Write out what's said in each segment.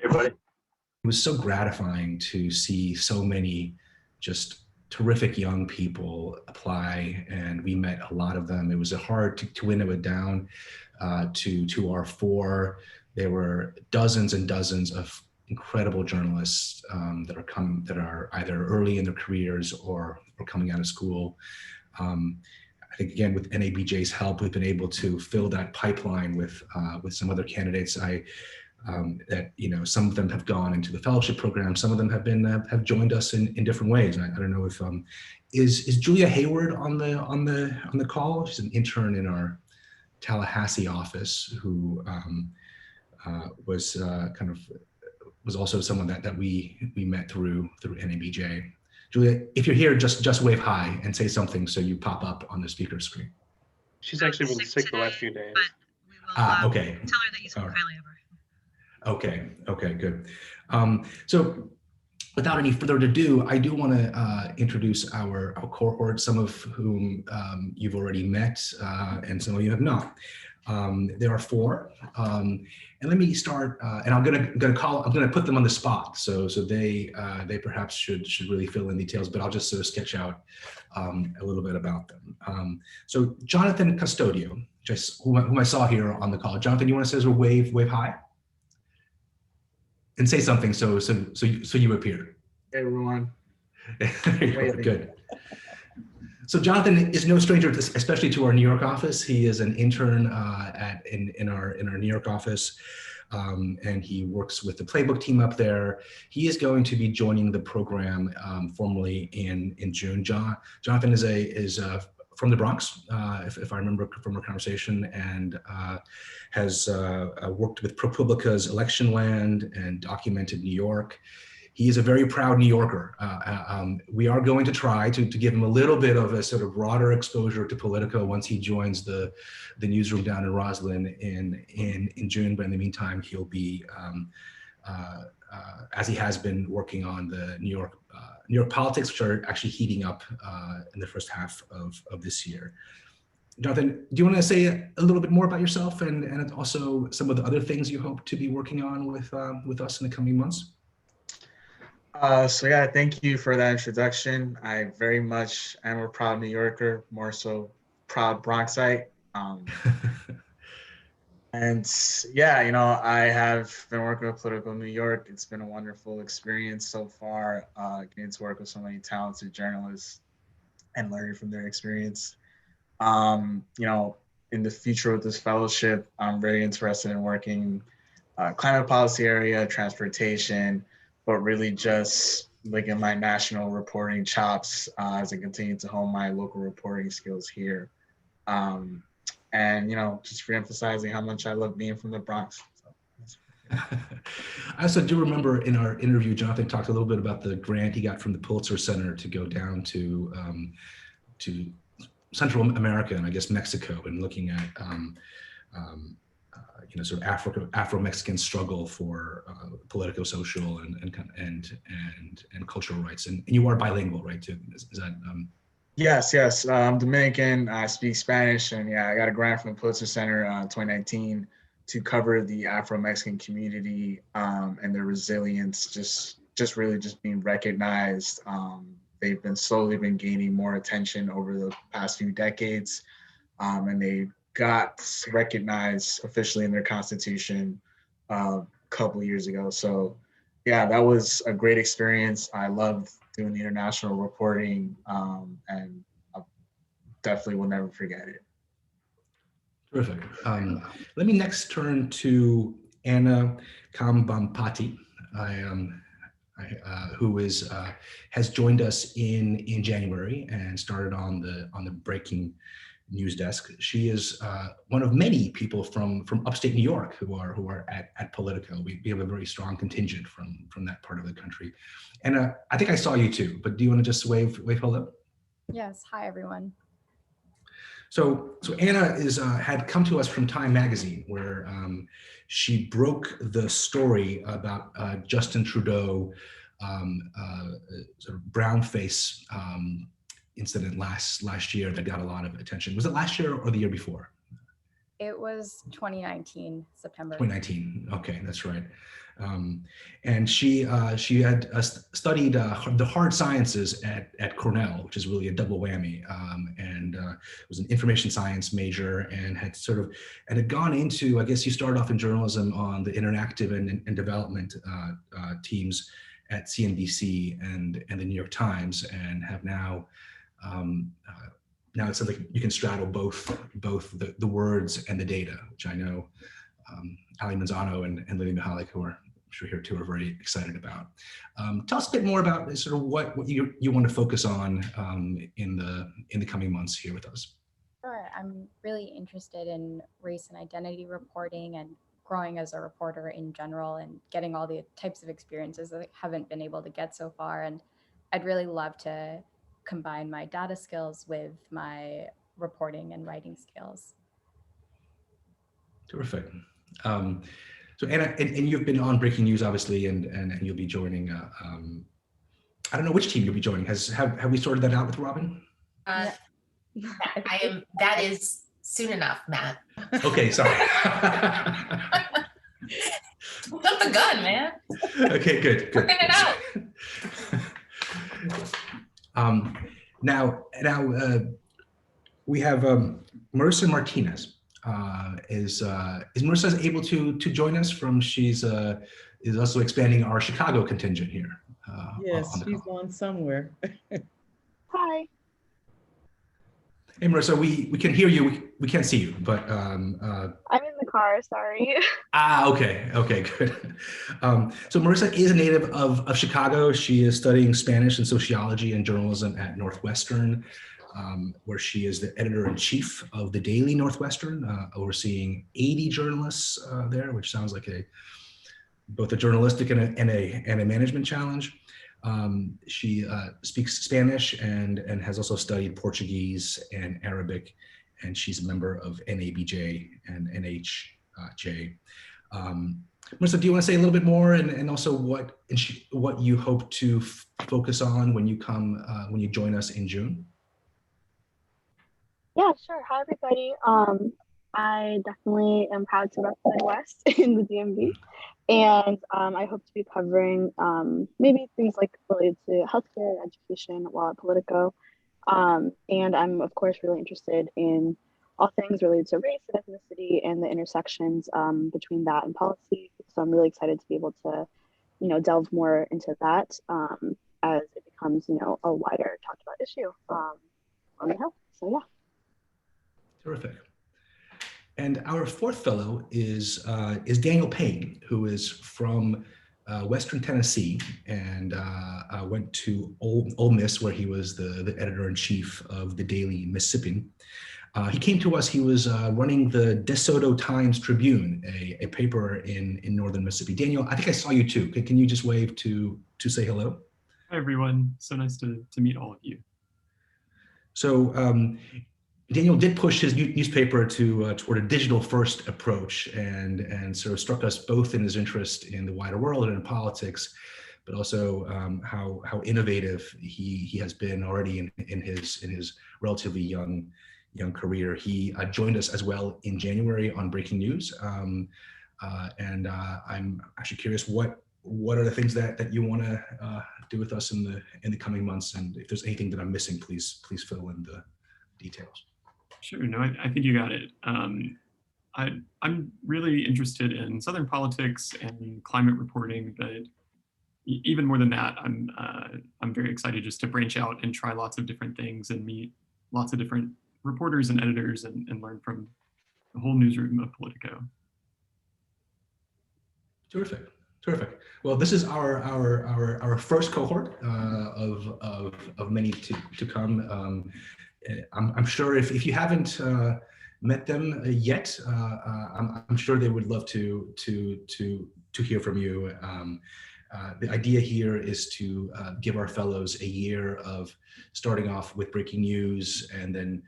Everybody. It was so gratifying to see so many just terrific young people apply, and we met a lot of them. It was hard to winnow it down to our four. There were dozens and dozens of incredible journalists that are either early in their careers or coming out of school. I think again with NABJ's help, we've been able to fill that pipeline with some other candidates. That some of them have gone into the fellowship program. Some of them have joined us in different ways. And I don't know if is Julia Hayward on the call? She's an intern in our Tallahassee office who was also someone that we met through NABJ. Julia, if you're here, just wave hi and say something so you pop up on the speaker screen. She's actually been sick the last few days. Okay. Tell her that you spoke highly of her. Okay, good. So without any further ado, I do want to introduce our cohort, some of whom you've already met and some of you have not. There are four, and let me start. And I'm gonna put them on the spot, so they perhaps should really fill in details, but I'll just sort of sketch out a little bit about them. So Jonathan Custodio, whom I saw here on the call. Jonathan, you want to say wave hi? And say something so you appear. Hey everyone. Good. So Jonathan is no stranger, especially to our New York office. He is an intern in our New York office, and he works with the playbook team up there. He is going to be joining the program formally in June. Jonathan is from the Bronx, if I remember from our conversation, and has worked with ProPublica's Electionland and documented New York. He is a very proud New Yorker. We are going to try to give him a little bit of a sort of broader exposure to Politico once he joins the newsroom down in Roslyn in June. But in the meantime, he'll be, as he has been, working on the New York politics, which are actually heating up in the first half of this year. Jonathan, do you want to say a little bit more about yourself and also some of the other things you hope to be working on with us in the coming months? So yeah, thank you for that introduction. I very much am a proud New Yorker, more so proud Bronxite. And yeah, I have been working with Politico New York. It's been a wonderful experience so far, getting to work with so many talented journalists and learning from their experience. In the future with this fellowship, I'm very interested in working climate policy area, transportation, but really just in my national reporting chops as I continue to hone my local reporting skills here. And just re-emphasizing how much I love being from the Bronx. So. I also do remember in our interview, Jonathan talked a little bit about the grant he got from the Pulitzer Center to go down to Central America and I guess Mexico, and looking at sort of Afro-Mexican struggle for politico-social and cultural rights. And you are bilingual, right? Too. Is that? Yes. I'm Dominican. I speak Spanish, and yeah, I got a grant from the Pulitzer Center in 2019 to cover the Afro-Mexican community and their resilience, just really being recognized. They've slowly been gaining more attention over the past few decades, and they got recognized officially in their constitution a couple of years ago. So yeah, that was a great experience. I loved doing the international reporting, and I definitely will never forget it. Terrific. Let me next turn to Anna Kambampati, who has joined us in January and started on the breaking news desk. She is one of many people from upstate New York who are at Politico. We have a very strong contingent from that part of the country. And I think I saw you too, but do you want to just wave hello? Yes, hi everyone. So Anna had come to us from Time Magazine, where she broke the story about Justin Trudeau sort of brownface incident last year that got a lot of attention. Was it last year or the year before? It was 2019, September. 2019. Okay, that's right. And she had studied the hard sciences at Cornell, which is really a double whammy, and was an information science major, and had gone into, I guess you started off in journalism on the interactive and development teams at CNBC and the New York Times, and have now it sounds like you can straddle both the words and the data, which I know Ali Manzano and Lily Mihalik, who are I'm sure here too, are very excited about. Tell us a bit more about sort of what you want to focus on in the coming months here with us. Sure. I'm really interested in race and identity reporting and growing as a reporter in general and getting all the types of experiences that I haven't been able to get so far. And I'd really love to combine my data skills with my reporting and writing skills. Terrific. So Anna, and you've been on Breaking News, obviously, and you'll be joining. I don't know which team you'll be joining. Have we sorted that out with Robin? Yeah. That is soon enough, Matt. Okay, sorry. Jump the gun, man. Okay, good. Working it out. Now we have Marissa Martinez. Is Marissa able to join us from? She's is also expanding our Chicago contingent here. Yes, she's on somewhere. Hi. Hey Marissa, we can hear you. We can't see you, but I'm in the car, sorry. Okay, good. So Marissa is a native of Chicago. She is studying Spanish and sociology and journalism at Northwestern, where she is the editor-in-chief of the Daily Northwestern, overseeing 80 journalists there, which sounds like both a journalistic and a management challenge. She speaks Spanish and has also studied Portuguese and Arabic, and she's a member of NABJ and NHJ. Marissa, do you want to say a little bit more, and also what you hope to focus on when you join us in June? Yeah, sure. Hi, everybody. I definitely am proud to rep the Midwest in the DMV, and I hope to be covering maybe things like related to healthcare, education while at Politico. And I'm, of course, really interested in all things related to race and ethnicity and the intersections between that and policy. So I'm really excited to be able to, delve more into that as it becomes, a wider talked about issue on the Hill. So yeah. Terrific. And our fourth fellow is Daniel Payne, who is from Western Tennessee and went to Ole Miss, where he was the editor-in-chief of the Daily Mississippian. He came to us. He was running the DeSoto Times Tribune, a paper in northern Mississippi. Daniel, I think I saw you too. Can you just wave to say hello? Hi everyone. So nice to meet all of you. So Daniel did push his newspaper toward a digital-first approach, and sort of struck us both in his interest in the wider world and in politics, but also how innovative he has been already in his relatively young career. He joined us as well in January on Breaking News, and I'm actually curious what are the things that you want to do with us in the coming months, and if there's anything that I'm missing, please fill in the details. Sure. No, I think you got it. I'm really interested in Southern politics and climate reporting, but even more than that, I'm very excited just to branch out and try lots of different things and meet lots of different reporters and editors and learn from the whole newsroom of Politico. Terrific. Well, this is our first cohort of many to come. I'm sure if you haven't met them yet, I'm sure they would love to hear from you. The idea here is to give our fellows a year of starting off with Breaking News and then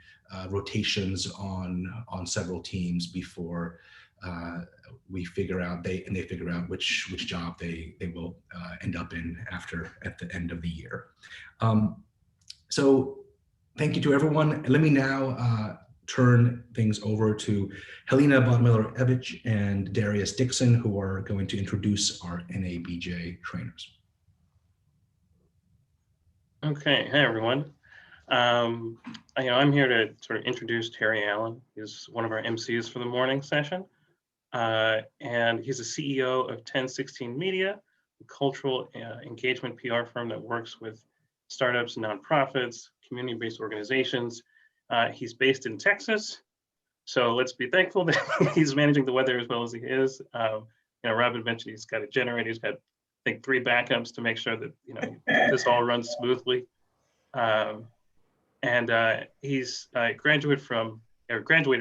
rotations on several teams before we figure out they figure out which job they will end up in at the end of the year. So thank you to everyone. Let me now turn things over to Helena, Bottemiller, Evich, and Darius, Dixon, who are going to introduce our NABJ trainers. Okay, hey everyone. I'm here to sort of introduce Terry Allen. He's one of our MCs for the morning session. And he's the CEO of 1016 Media, a cultural engagement PR firm that works with startups, nonprofits, community-based organizations. He's based in Texas, so let's be thankful that he's managing the weather as well as he is. Robin mentioned he's got a generator. He's got, I think, 3 backups to make sure that this all runs smoothly. He's graduated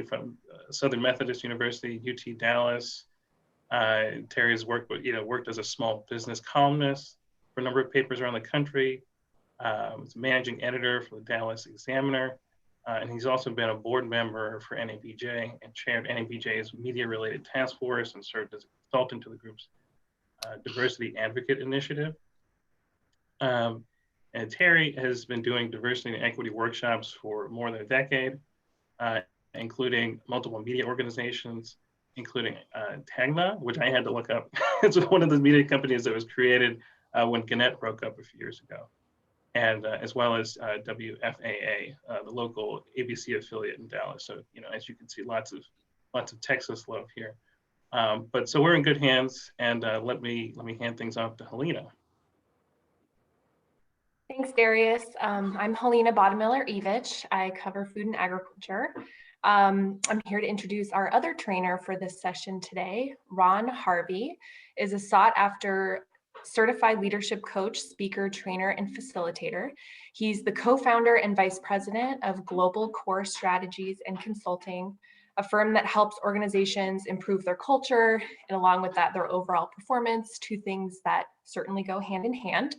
from Southern Methodist University, UT Dallas. Terry's worked as a small business columnist for a number of papers around the country. Was managing editor for the Dallas Examiner. And he's also been a board member for NABJ and chaired NABJ's media-related task force and served as a consultant to the group's diversity advocate initiative. And Terry has been doing diversity and equity workshops for more than a decade, including multiple media organizations, including Tegna, which I had to look up. It's one of the media companies that was created when Gannett broke up a few years ago. And as well as WFAA, the local ABC affiliate in Dallas. So, as you can see, lots of Texas love here. So we're in good hands, and let me hand things off to Helena. Thanks, Darius. I'm Helena Bottemiller Evich. I cover food and agriculture. I'm here to introduce our other trainer for this session today. Ron Harvey is a sought-after certified leadership coach, speaker, trainer, and facilitator. He's the co-founder and vice president of Global Core Strategies and Consulting, a firm that helps organizations improve their culture and, along with that, their overall performance, 2 things that certainly go hand in hand.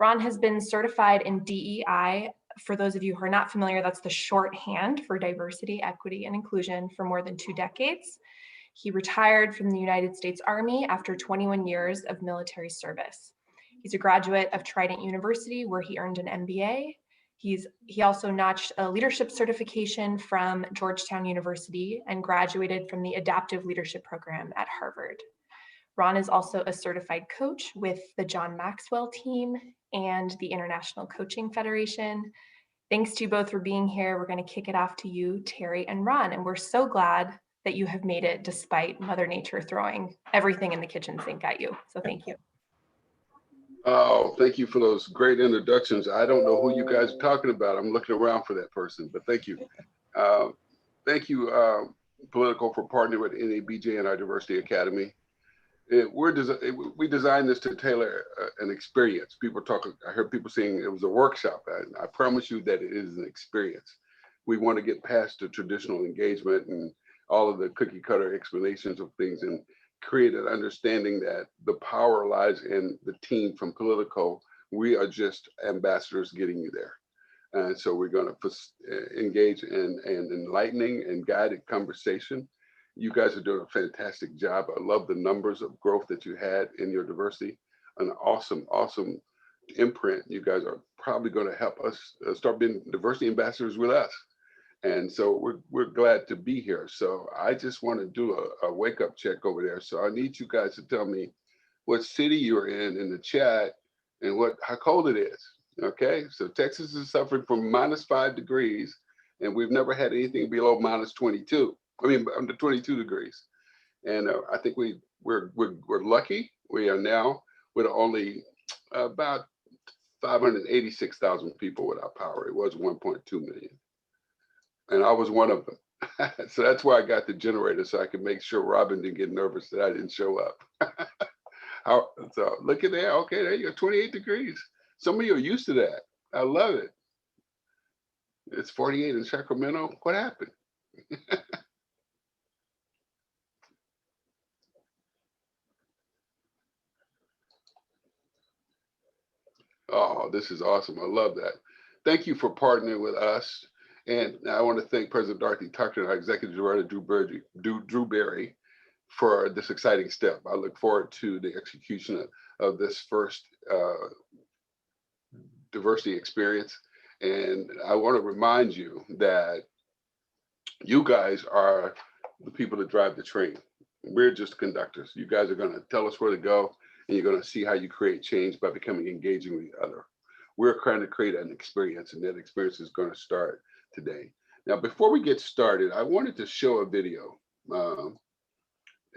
Ron has been certified in DEI. For those of you who are not familiar, that's the shorthand for diversity, equity, and inclusion, for more than 2 decades. He retired from the United States Army after 21 years of military service. He's a graduate of Trident University, where he earned an MBA. He also notched a leadership certification from Georgetown University and graduated from the Adaptive Leadership Program at Harvard. Ron is also a certified coach with the John Maxwell team and the International Coaching Federation. Thanks to you both for being here. We're going to kick it off to you, Terry and Ron, and we're so glad that you have made it despite Mother Nature throwing everything in the kitchen sink at you. So thank you. Oh, thank you for those great introductions. I don't know who you guys are talking about. I'm looking around for that person, but thank you. Thank you, Politico, for partnering with NABJ and our Diversity Academy. We designed this to tailor an experience. I heard people saying it was a workshop. I promise you that it is an experience. We want to get past the traditional engagement and all of the cookie cutter explanations of things and create an understanding that the power lies in the team from Politico. We are just ambassadors getting you there. And so we're going to engage in enlightening and guided conversation. You guys are doing a fantastic job. I love the numbers of growth that you had in your diversity. An awesome, awesome imprint. You guys are probably going to help us start being diversity ambassadors with us. And so we're glad to be here. So I just want to do a wake up check over there. So I need you guys to tell me what city you're in the chat and how cold it is. Okay, so Texas is suffering from -5 degrees and we've never had anything below -22. I mean, under 22 degrees. And I think we're lucky. We are now with only about 586,000 people without power. It was 1.2 million. And I was one of them. So that's why I got the generator, so I could make sure Robin didn't get nervous that I didn't show up. So look at that. Okay, there you go, 28 degrees. Some of you are used to that. I love it. It's 48 in Sacramento. What happened? Oh, this is awesome. I love that. Thank you for partnering with us. And I want to thank President Dorothy Tucker and our Executive Director, Drew Berry, for this exciting step. I look forward to the execution of this first diversity experience. And I want to remind you that You guys are the people that drive the train. We're just conductors. You guys are going to tell us where to go, and you're going to see how you create change by becoming engaging with the other. We're trying to create an experience, and that experience is going to start today. Now, before we get started, I wanted to show a video.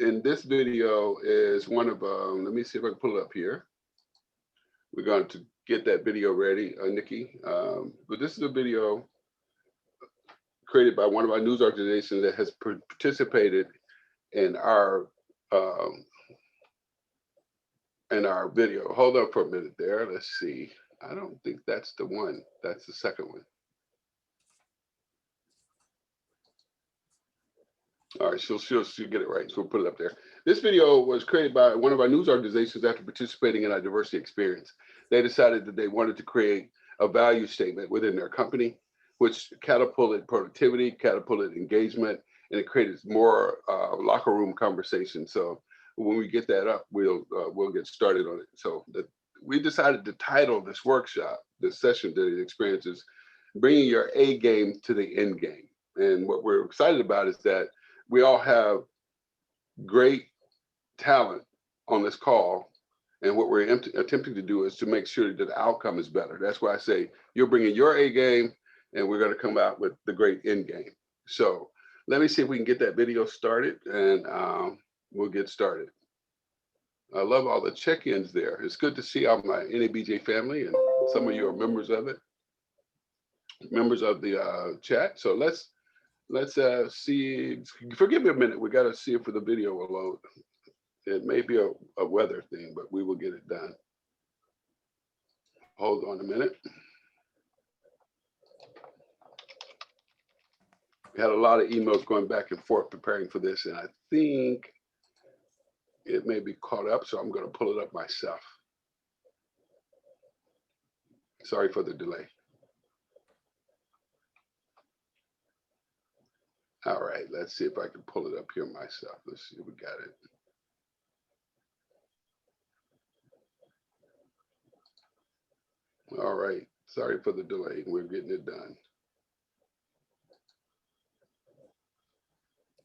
And this video is one of, let me see if I can pull it up here. We're going to get that video ready, Nikki. But this is a video created by one of our news organizations that has participated in our video. Hold on for a minute there. Let's see. I don't think that's the one. That's the second one. All right, she'll get it right. So we'll put it up there. This video was created by one of our news organizations after participating in our diversity experience. They decided that they wanted to create a value statement within their company, which catapulted productivity, catapulted engagement, and it created more locker room conversation. So when we get that up, we'll get started on it. So we decided to title this workshop, this session, the experience is bringing your A game to the end game. And what we're excited about is that we all have great talent on this call. And what we're attempting to do is to make sure that the outcome is better. That's why I say you're bringing your A game, and we're going to come out with the great end game. So let me see if we can get that video started, and we'll get started. I love all the check-ins there. It's good to see all my NABJ family, and some of you are members of it, members of the chat. So let's see. Forgive me a minute. We got to see if the video will load. It may be a weather thing, but we will get it done. Hold on a minute. We had a lot of emails going back and forth preparing for this, and I think it may be caught up, so I'm going to pull it up myself. Sorry for the delay. All right, let's see if I can pull it up here myself. Let's see if we got it. All right, sorry for the delay. We're getting it done.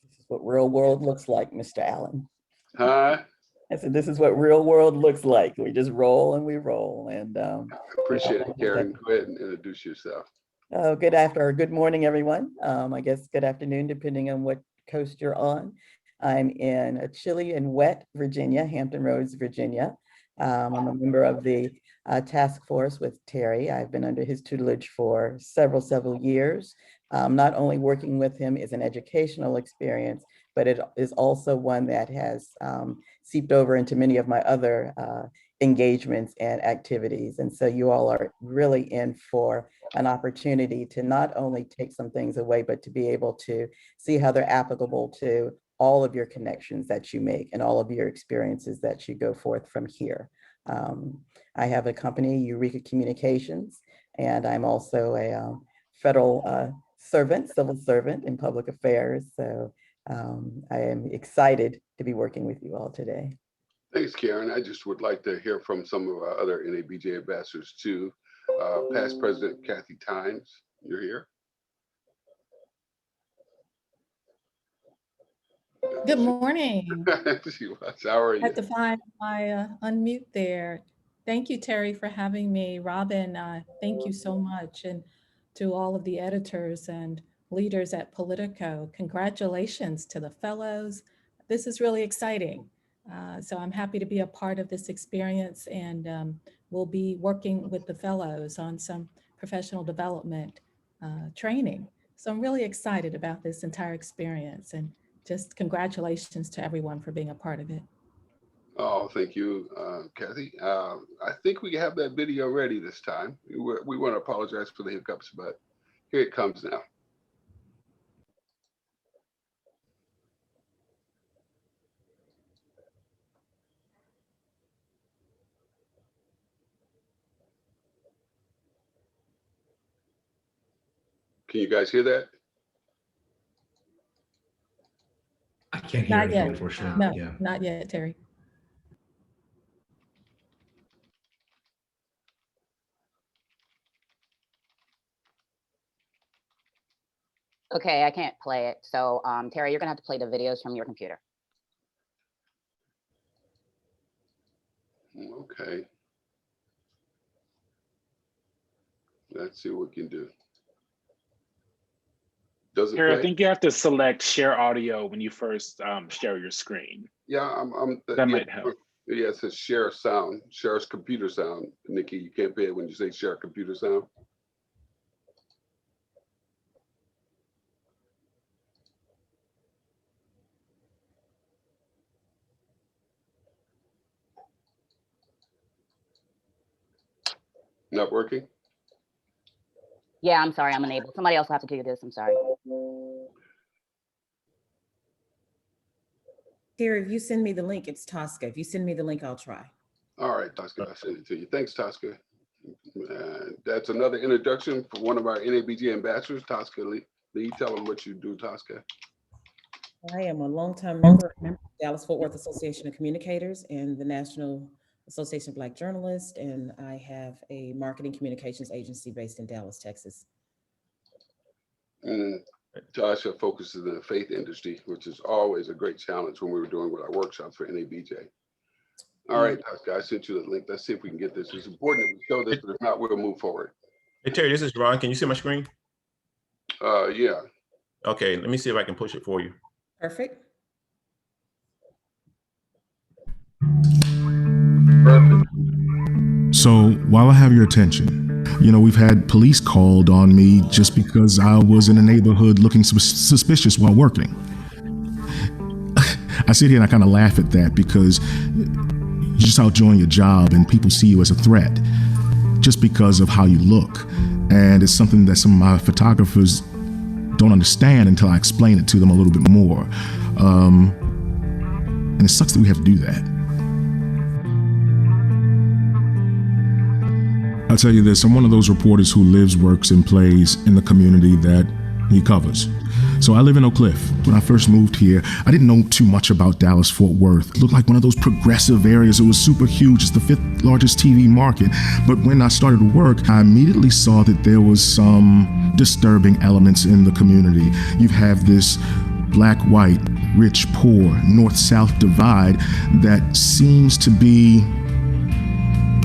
This is what real world looks like, Mr. Allen. Huh? I said, this is what real world looks like. We just roll and we roll. And appreciate it, Karen. Go ahead and introduce yourself. Good morning, everyone. I guess good afternoon, depending on what coast you're on. I'm in chilly and wet Virginia, Hampton Roads, Virginia. I'm a member of the task force with Terry. I've been under his tutelage for several years. Not only working with him is an educational experience, but it is also one that has seeped over into many of my other engagements and activities. And so you all are really in for an opportunity to not only take some things away, but to be able to see how they're applicable to all of your connections that you make and all of your experiences that you go forth from here. I have a company, Eureka Communications, and I'm also a federal civil servant in public affairs. So I am excited to be working with you all today. Thanks, Karen. I just would like to hear from some of our other NABJ ambassadors too. Past President Kathy Times, you're here. Good morning. How are you? I had to find my unmute there. Thank you, Terry, for having me. Robin, thank you so much. And to all of the editors and leaders at Politico, congratulations to the fellows. This is really exciting. So I'm happy to be a part of this experience, and we'll be working with the fellows on some professional development training. So I'm really excited about this entire experience, and just congratulations to everyone for being a part of it. Oh, thank you, Kathy. I think we have that video ready this time. We want to apologize for the hiccups, but here it comes now. Can you guys hear that? I can't hear anything, unfortunately. No, yeah. Not yet, Terry. Okay, I can't play it. So Terry, you're gonna have to play the videos from your computer. Okay. Let's see what we can do. Does it Terry, play? I think you have to select share audio when you first share your screen. Yeah, that might help. Yeah, it says share sound, share computer sound. Nikki, you can't pay it when you say share computer sound. Not working? Yeah, I'm sorry, I'm unable. Somebody else will have to do this, I'm sorry. Terry, if you send me the link, it's Tosca. If you send me the link, I'll try. All right, Tosca, I'll send it to you. Thanks, Tosca. That's another introduction for one of our NABJ ambassadors, Tosca Lee. Tell them what you do, Tosca. I am a longtime member of Dallas-Fort Worth Association of Communicators and the National Association of Black Journalists, and I have a marketing communications agency based in Dallas, Texas. Tasha focuses in the faith industry, which is always a great challenge when we were doing with our workshops for NABJ. All right, Tasha, I sent you the link. Let's see if we can get this. It's important that we show this, but if not, we'll move forward. Hey, Terry, this is Ron. Can you see my screen? Yeah. Okay, let me see if I can push it for you. Perfect. So while I have your attention, you know, we've had police called on me just because I was in a neighborhood looking suspicious while working. I sit here and I kind of laugh at that because you're just out doing your job and people see you as a threat just because of how you look. And it's something that some of my photographers don't understand until I explain it to them a little bit more. And it sucks that we have to do that. I'll tell you this, I'm one of those reporters who lives, works, and plays in the community that he covers. So I live in Oak Cliff. When I first moved here, I didn't know too much about Dallas-Fort Worth. It looked like one of those progressive areas. It was super huge. It's the 5th largest TV market. But when I started to work, I immediately saw that there was some disturbing elements in the community. You have this black, white, rich, poor, north-south divide that seems to be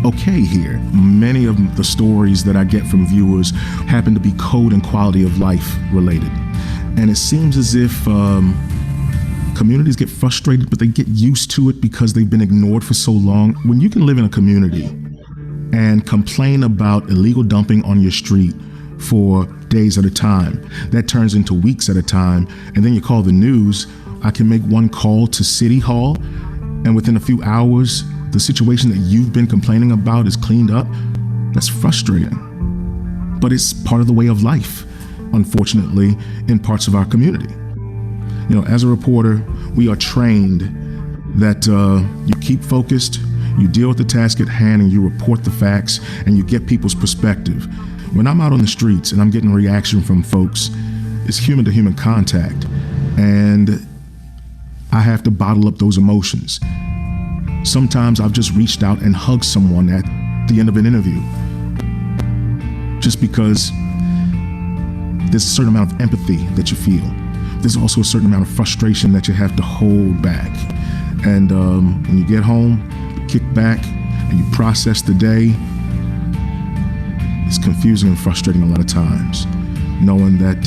okay here. Many of the stories that I get from viewers happen to be code and quality of life related. And it seems as if communities get frustrated, but they get used to it because they've been ignored for so long. When you can live in a community and complain about illegal dumping on your street for days at a time, that turns into weeks at a time, and then you call the news, I can make one call to City Hall, and within a few hours, the situation that you've been complaining about is cleaned up. That's frustrating, but it's part of the way of life, unfortunately, in parts of our community. You know, as a reporter, we are trained that you keep focused, you deal with the task at hand, and you report the facts, and you get people's perspective. When I'm out on the streets and I'm getting reaction from folks, it's human to human contact, and I have to bottle up those emotions. Sometimes I've just reached out and hugged someone at the end of an interview, just because there's a certain amount of empathy that you feel. There's also a certain amount of frustration that you have to hold back. And when you get home, you kick back and you process the day, it's confusing and frustrating a lot of times, knowing that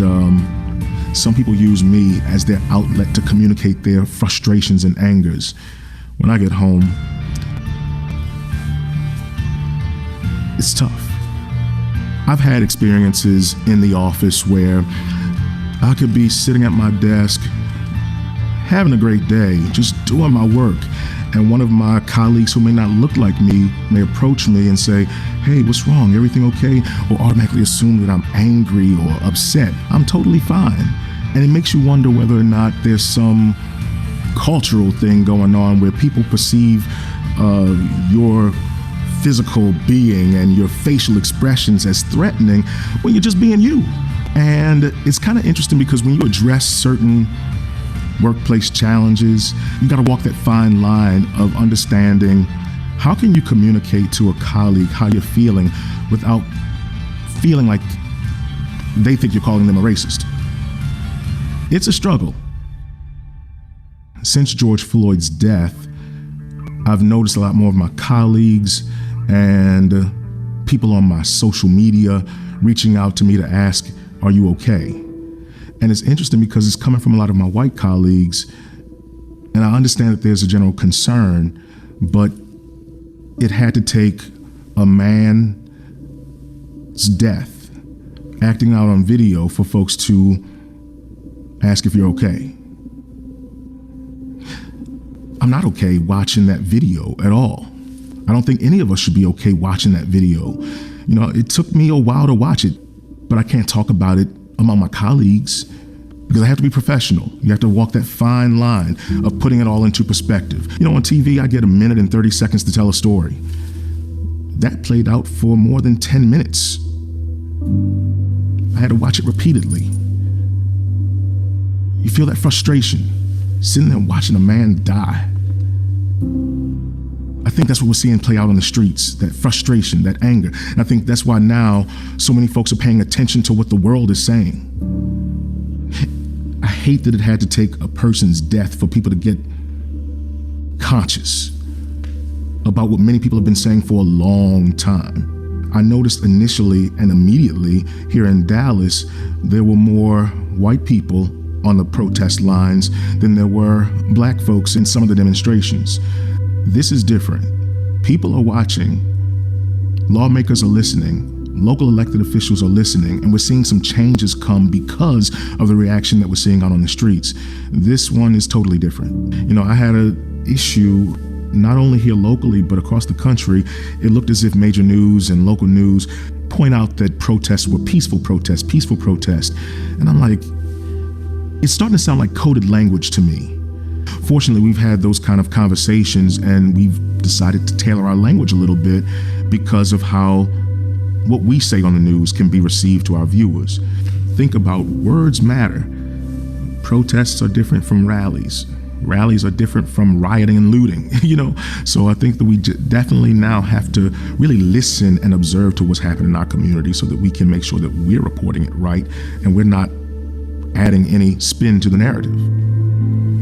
some people use me as their outlet to communicate their frustrations and angers. When I get home, it's tough. I've had experiences in the office where I could be sitting at my desk, having a great day, just doing my work, and one of my colleagues who may not look like me may approach me and say, "Hey, what's wrong? Everything okay?" Or automatically assume that I'm angry or upset. I'm totally fine. And it makes you wonder whether or not there's some cultural thing going on where people perceive your physical being and your facial expressions as threatening when you're just being you. And it's kind of interesting because when you address certain workplace challenges, you got to walk that fine line of understanding how can you communicate to a colleague how you're feeling without feeling like they think you're calling them a racist. It's a struggle. Since George Floyd's death, I've noticed a lot more of my colleagues and people on my social media reaching out to me to ask, are you okay? And it's interesting because it's coming from a lot of my white colleagues, and I understand that there's a general concern, but it had to take a man's death, acting out on video, for folks to ask if you're okay. I'm not okay watching that video at all. I don't think any of us should be okay watching that video. You know, it took me a while to watch it, but I can't talk about it among my colleagues because I have to be professional. You have to walk that fine line of putting it all into perspective. You know, on TV, I get 1 minute and 30 seconds to tell a story. That played out for more than 10 minutes. I had to watch it repeatedly. You feel that frustration, sitting there watching a man die. I think that's what we're seeing play out on the streets, that frustration, that anger. And I think that's why now so many folks are paying attention to what the world is saying. I hate that it had to take a person's death for people to get conscious about what many people have been saying for a long time. I noticed initially and immediately here in Dallas, there were more white people on the protest lines than there were black folks in some of the demonstrations. This is different. People are watching, lawmakers are listening, local elected officials are listening, and we're seeing some changes come because of the reaction that we're seeing out on the streets. This one is totally different. You know, I had an issue not only here locally, but across the country. It looked as if major news and local news point out that protests were peaceful protests. And I'm like, it's starting to sound like coded language to me. Fortunately, we've had those kind of conversations and we've decided to tailor our language a little bit because of how what we say on the news can be received to our viewers. Think about words matter. Protests are different from rallies. Rallies are different from rioting and looting, you know? So I think that we definitely now have to really listen and observe to what's happening in our community so that we can make sure that we're reporting it right and we're not adding any spin to the narrative.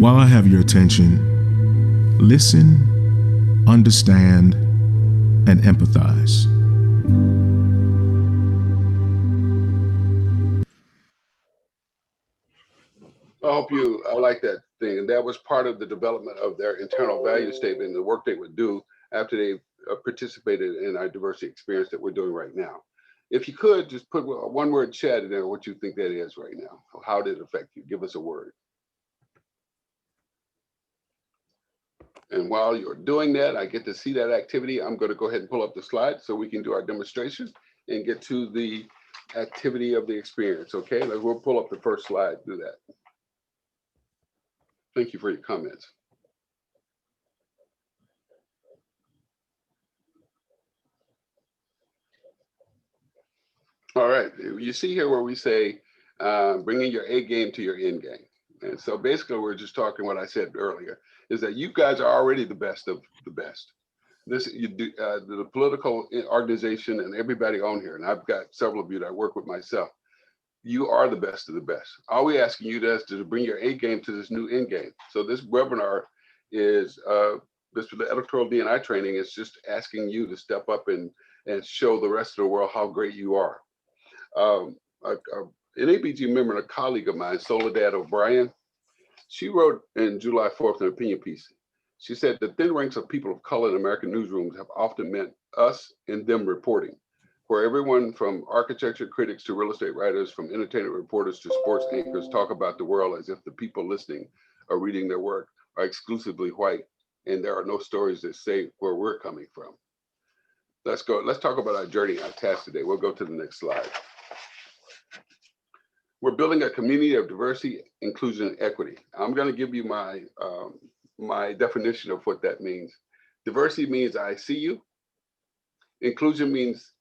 While I have your attention, listen, understand, and empathize. I like that thing. And that was part of the development of their internal value statement and the work they would do after they participated in our diversity experience that we're doing right now. If you could just put one word chat in there, what you think that is right now. How did it affect you? Give us a word. And while you're doing that, I get to see that activity. I'm going to go ahead and pull up the slide so we can do our demonstration and get to the activity of the experience. Okay, we'll pull up the first slide, do that. Thank you for your comments. All right, you see here where we say, bringing your A game to your end game. And so basically we're just talking what I said earlier, is that you guys are already the best of the best. This, you do, the political organization and everybody on here, and I've got several of you that I work with myself, you are the best of the best. All we asking you is to bring your A game to this new end game. So this webinar is, this electoral D&I training is just asking you to step up and show the rest of the world how great you are. An NABJ member and a colleague of mine, Soledad O'Brien, she wrote in July 4th an opinion piece. She said, the thin ranks of people of color in American newsrooms have often meant us and them reporting, where everyone from architecture critics to real estate writers, from entertainment reporters to sports anchors talk about the world as if the people listening or reading their work are exclusively white, and there are no stories that say where we're coming from. Let's go. Let's talk about our journey, our task today. We'll go to the next slide. We're building a community of diversity, inclusion, and equity. I'm going to give you my my definition of what that means. Diversity means I see you. Inclusion means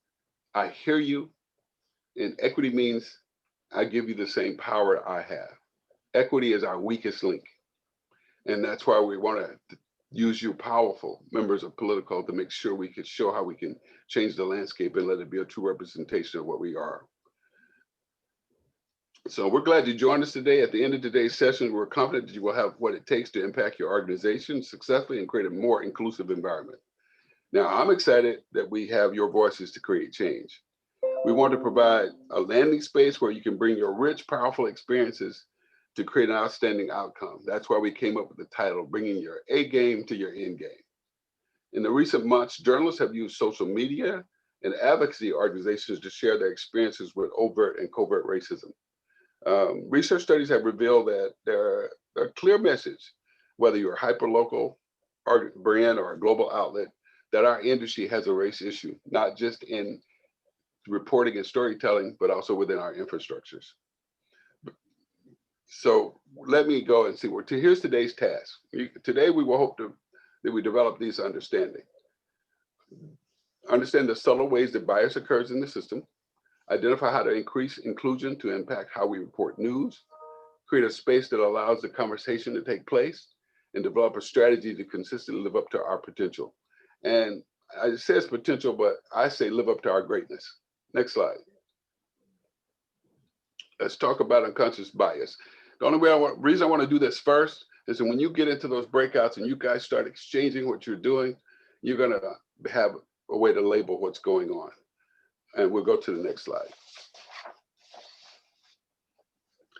I hear you. And equity means I give you the same power I have. Equity is our weakest link. And that's why we want to use you powerful members of Politico to make sure we can show how we can change the landscape and let it be a true representation of what we are. So we're glad you joined us today. At the end of today's session, we're confident that you will have what it takes to impact your organization successfully and create a more inclusive environment. Now, I'm excited that we have your voices to create change. We want to provide a landing space where you can bring your rich, powerful experiences to create an outstanding outcome. That's why we came up with the title, Bringing Your A Game to Your End Game. In the recent months, journalists have used social media and advocacy organizations to share their experiences with overt and covert racism. Research studies have revealed that there are a clear message, whether you're a hyperlocal brand or a global outlet, that our industry has a race issue, not just in reporting and storytelling, but also within our infrastructures. So let me go and see here's today's task. Today we will hope that we develop these understanding. Understand the subtle ways that bias occurs in the system, identify how to increase inclusion to impact how we report news, create a space that allows the conversation to take place, and develop a strategy to consistently live up to our potential. And I say it's potential, but I say live up to our greatness. Next slide. Let's talk about unconscious bias. The only reason I want to do this first is that when you get into those breakouts and you guys start exchanging what you're doing, you're going to have a way to label what's going on. And we'll go to the next slide.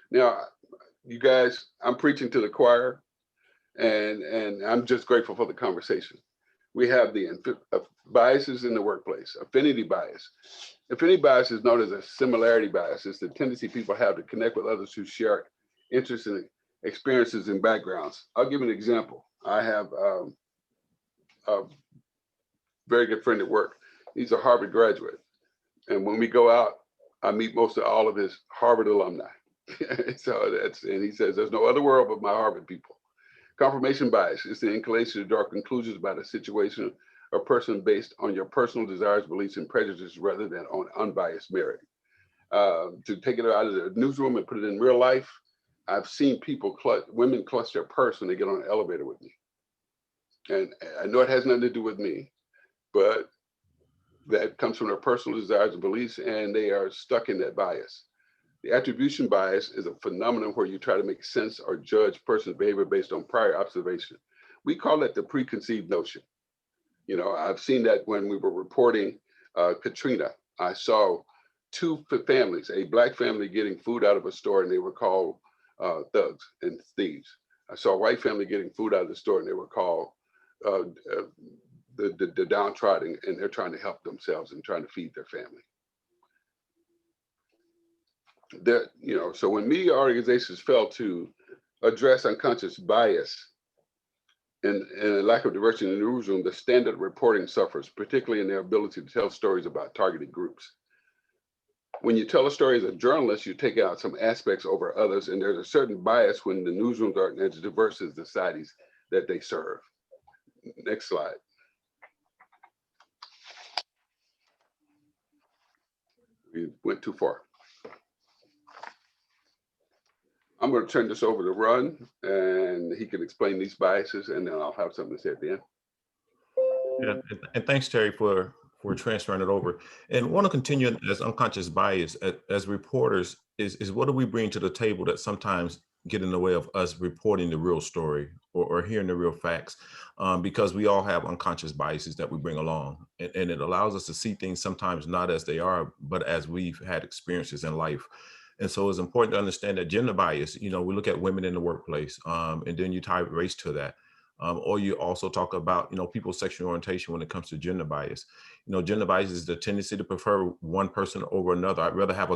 Now, you guys, I'm preaching to the choir, and I'm just grateful for the conversation. We have the biases in the workplace, affinity bias. Affinity bias is known as a similarity bias. It's the tendency people have to connect with others who share interests and experiences and backgrounds. I'll give an example. I have a very good friend at work. He's a Harvard graduate. And when we go out, I meet most of all of his Harvard alumni. And he says, there's no other world but my Harvard people. Confirmation bias is the inclination to draw conclusions about a situation or person based on your personal desires, beliefs, and prejudices rather than on unbiased merit. To take it out of the newsroom and put it in real life, I've seen women clutch their purse when they get on an elevator with me. And I know it has nothing to do with me, but that comes from their personal desires and beliefs, and they are stuck in that bias. The attribution bias is a phenomenon where you try to make sense or judge person's behavior based on prior observation. We call it the preconceived notion. You know, I've seen that when we were reporting Katrina. I saw two families, a Black family getting food out of a store, and they were called thugs and thieves. I saw a white family getting food out of the store, and they were called the downtrodden, and they're trying to help themselves and trying to feed their family. So when media organizations fail to address unconscious bias and a lack of direction in the newsroom, the standard reporting suffers, particularly in their ability to tell stories about targeted groups. When you tell a story as a journalist, you take out some aspects over others, and there's a certain bias when the newsrooms aren't as diverse as the societies that they serve. Next slide. We went too far. I'm going to turn this over to Ron, and he can explain these biases, and then I'll have something to say at the end. Yeah, and thanks, Terry, for transferring it over. And want to continue as unconscious bias as reporters is what do we bring to the table that sometimes get in the way of us reporting the real story or hearing the real facts, because we all have unconscious biases that we bring along, and it allows us to see things sometimes not as they are, but as we've had experiences in life. And so it's important to understand that gender bias, we look at women in the workplace, and then you tie race to that. Or you also talk about, people's sexual orientation when it comes to gender bias. Gender bias is the tendency to prefer one person over another. I'd rather have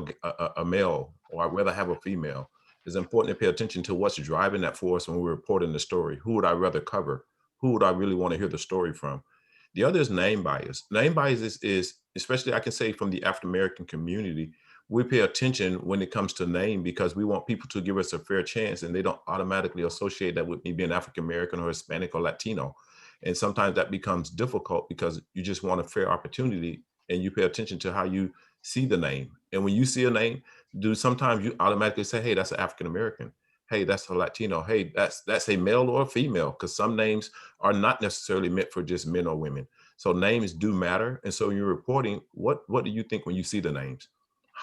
a male, or I'd rather have a female. It's important to pay attention to what's driving that for us when we're reporting the story. Who would I rather cover? Who would I really want to hear the story from? The other is name bias. Name bias is especially, I can say, from the African-American community, we pay attention when it comes to name because we want people to give us a fair chance, and they don't automatically associate that with me being African-American or Hispanic or Latino. And sometimes that becomes difficult because you just want a fair opportunity, and you pay attention to how you see the name. And when you see a name, sometimes you automatically say, hey, that's an African-American. Hey, that's a Latino. Hey, that's a male or a female, because some names are not necessarily meant for just men or women. So names do matter. And so you're reporting, what do you think when you see the names?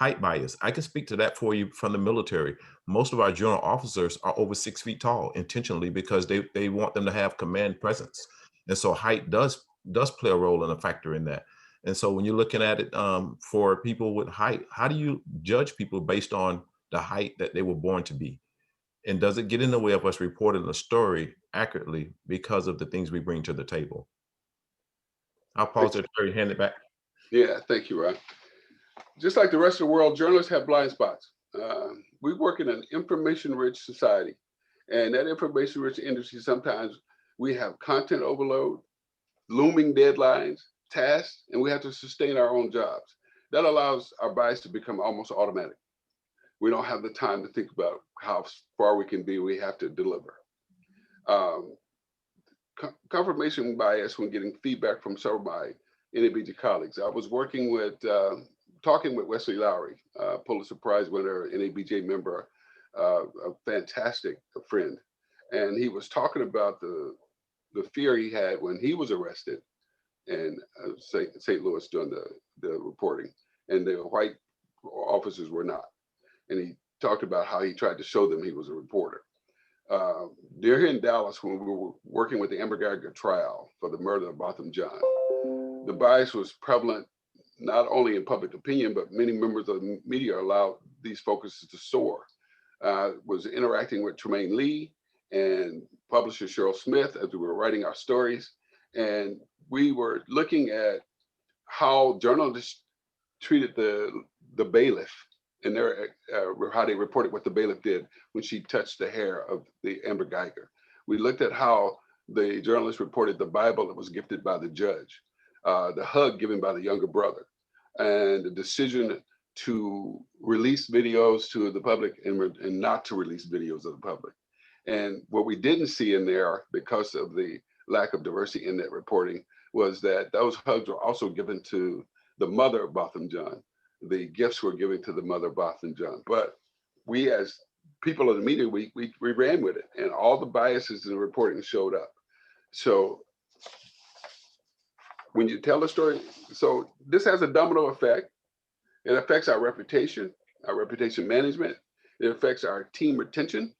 height bias. I can speak to that for you from the military. Most of our general officers are over 6 feet tall intentionally because they want them to have command presence. And so height does play a role and a factor in that. And so when you're looking at it for people with height, how do you judge people based on the height that they were born to be? And does it get in the way of us reporting the story accurately because of the things we bring to the table? I'll pause there, Terry, hand it back. Yeah, thank you, Ron. Just like the rest of the world, journalists have blind spots. We work in an information-rich society, and that information-rich industry, sometimes we have content overload, looming deadlines, tasks, and we have to sustain our own jobs. That allows our bias to become almost automatic. We don't have the time to think about how far we can be. We have to deliver. Confirmation bias when getting feedback from some of my NABJ colleagues. I was working with, talking with Wesley Lowery, Pulitzer Prize winner, NABJ member, a fantastic friend. And he was talking about the fear he had when he was arrested in St. Louis doing the reporting, and the white officers were not. And he talked about how he tried to show them he was a reporter. Here in Dallas, when we were working with the Amber Geiger trial for the murder of Botham Jean, the bias was prevalent not only in public opinion, but many members of the media allowed these focuses to soar. Was interacting with Tremaine Lee and publisher Cheryl Smith as we were writing our stories. And we were looking at how journalists treated the bailiff and how they reported what the bailiff did when she touched the hair of the Amber Geiger. We looked at how the journalists reported the Bible that was gifted by the judge, the hug given by the younger brother, and the decision to release videos to the public and not to release videos of the public. And what we didn't see in there, because of the lack of diversity in that reporting, was that those hugs were also given to the mother of Botham Jean. The gifts were given to the mother of Botham Jean. But we, as people in the media, we ran with it, and all the biases in the reporting showed up. So when you tell the story, so this has a domino effect. It affects our reputation management. It affects our team retention.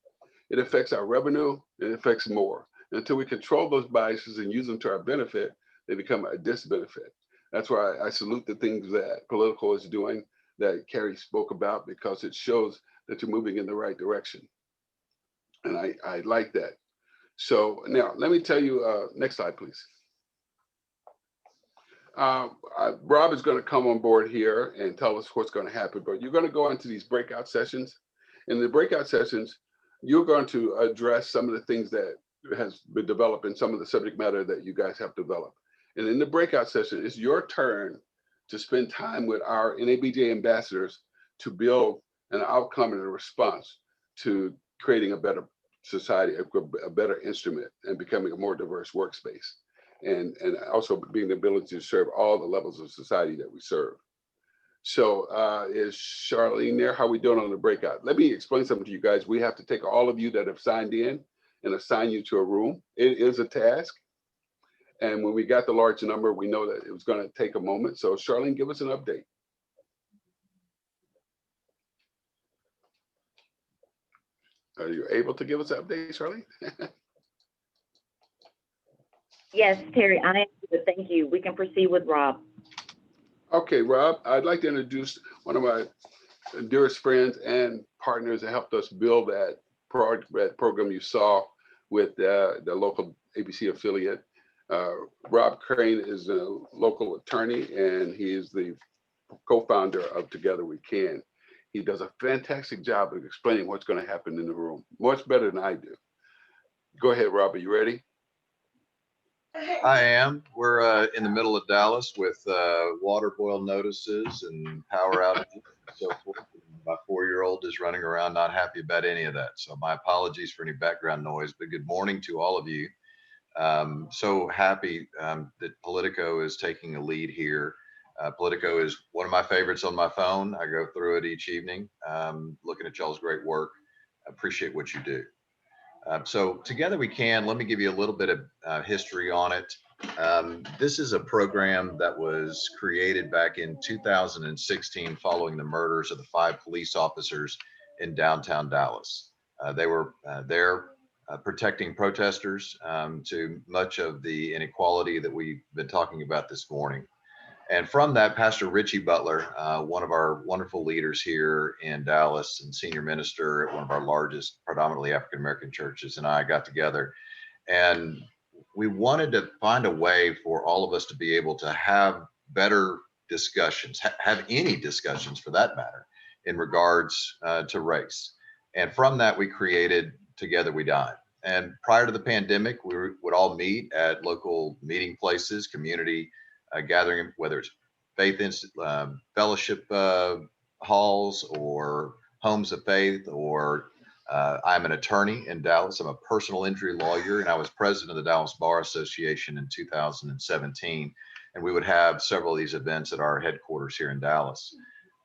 It affects our revenue. It affects more. Until we control those biases and use them to our benefit, they become a disbenefit. That's why I salute the things that Politico is doing, that Carrie spoke about, because it shows that you're moving in the right direction. And I like that. So now let me tell you, next slide, please. Rob is going to come on board here and tell us what's going to happen, but you're going to go into these breakout sessions. In the breakout sessions, you're going to address some of the things that has been developed in some of the subject matter that you guys have developed. And in the breakout session, it's your turn to spend time with our NABJ ambassadors to build an outcome and a response to creating a better society, a better instrument, and becoming a more diverse workspace. And also being the ability to serve all the levels of society that we serve. So is Charlene there? How are we doing on the breakout? Let me explain something to you guys. We have to take all of you that have signed in and assign you to a room. It is a task. And when we got the large number, we know that it was going to take a moment. So Charlene, give us an update. Are you able to give us an update, Charlene? Yes, Terry, I am good. Thank you. We can proceed with Rob. Okay, Rob, I'd like to introduce one of my dearest friends and partners that helped us build that program you saw with the local ABC affiliate. Rob Crane is a local attorney, and he is the co-founder of Together We Can. He does a fantastic job of explaining what's going to happen in the room, much better than I do. Go ahead, Rob, are you ready? I am. We're in the middle of Dallas with water boil notices and power outages and so forth. My 4-year-old is running around not happy about any of that. So my apologies for any background noise, but good morning to all of you. So happy that Politico is taking a lead here. Politico is one of my favorites on my phone. I go through it each evening, looking at y'all's great work. I appreciate what you do. So Together We Can, let me give you a little bit of history on it. This is a program that was created back in 2016 following the murders of the 5 police officers in downtown Dallas. They were there protecting protesters to much of the inequality that we've been talking about this morning. And from that, Pastor Richie Butler, one of our wonderful leaders here in Dallas and senior minister at one of our largest predominantly African-American churches, and I got together, and we wanted to find a way for all of us to be able to have better discussions, have any discussions for that matter, in regards to race. And from that, we created Together We Dine. And prior to the pandemic, we would all meet at local meeting places, community gathering, whether it's faith fellowship halls or homes of faith, or I'm an attorney in Dallas. I'm a personal injury lawyer, and I was president of the Dallas Bar Association in 2017. And we would have several of these events at our headquarters here in Dallas.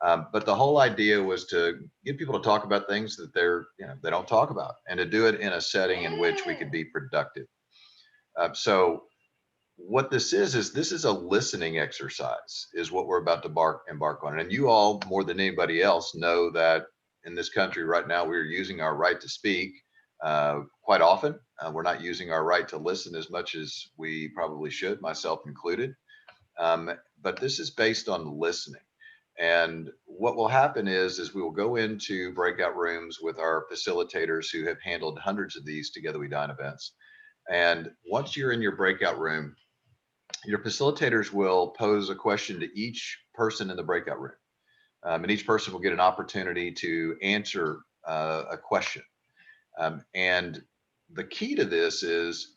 But the whole idea was to get people to talk about things that they don't talk about, and to do it in a setting in which we could be productive. So what this is this is a listening exercise, is what we're about to embark on. And you all, more than anybody else, know that in this country right now, we're using our right to speak quite often. We're not using our right to listen as much as we probably should, myself included. But this is based on listening. And what will happen is we will go into breakout rooms with our facilitators who have handled hundreds of these Together We Dine events. And once you're in your breakout room, your facilitators will pose a question to each person in the breakout room. And each person will get an opportunity to answer a question. And the key to this is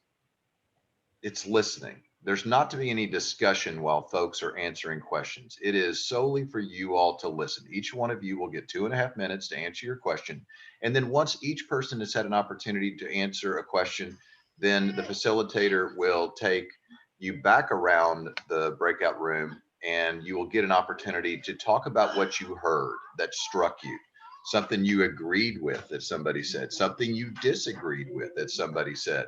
it's listening. There's not to be any discussion while folks are answering questions. It is solely for you all to listen. Each one of you will get 2.5 minutes to answer your question. And then once each person has had an opportunity to answer a question, then the facilitator will take you back around the breakout room, and you will get an opportunity to talk about what you heard that struck you, something you agreed with that somebody said, something you disagreed with that somebody said,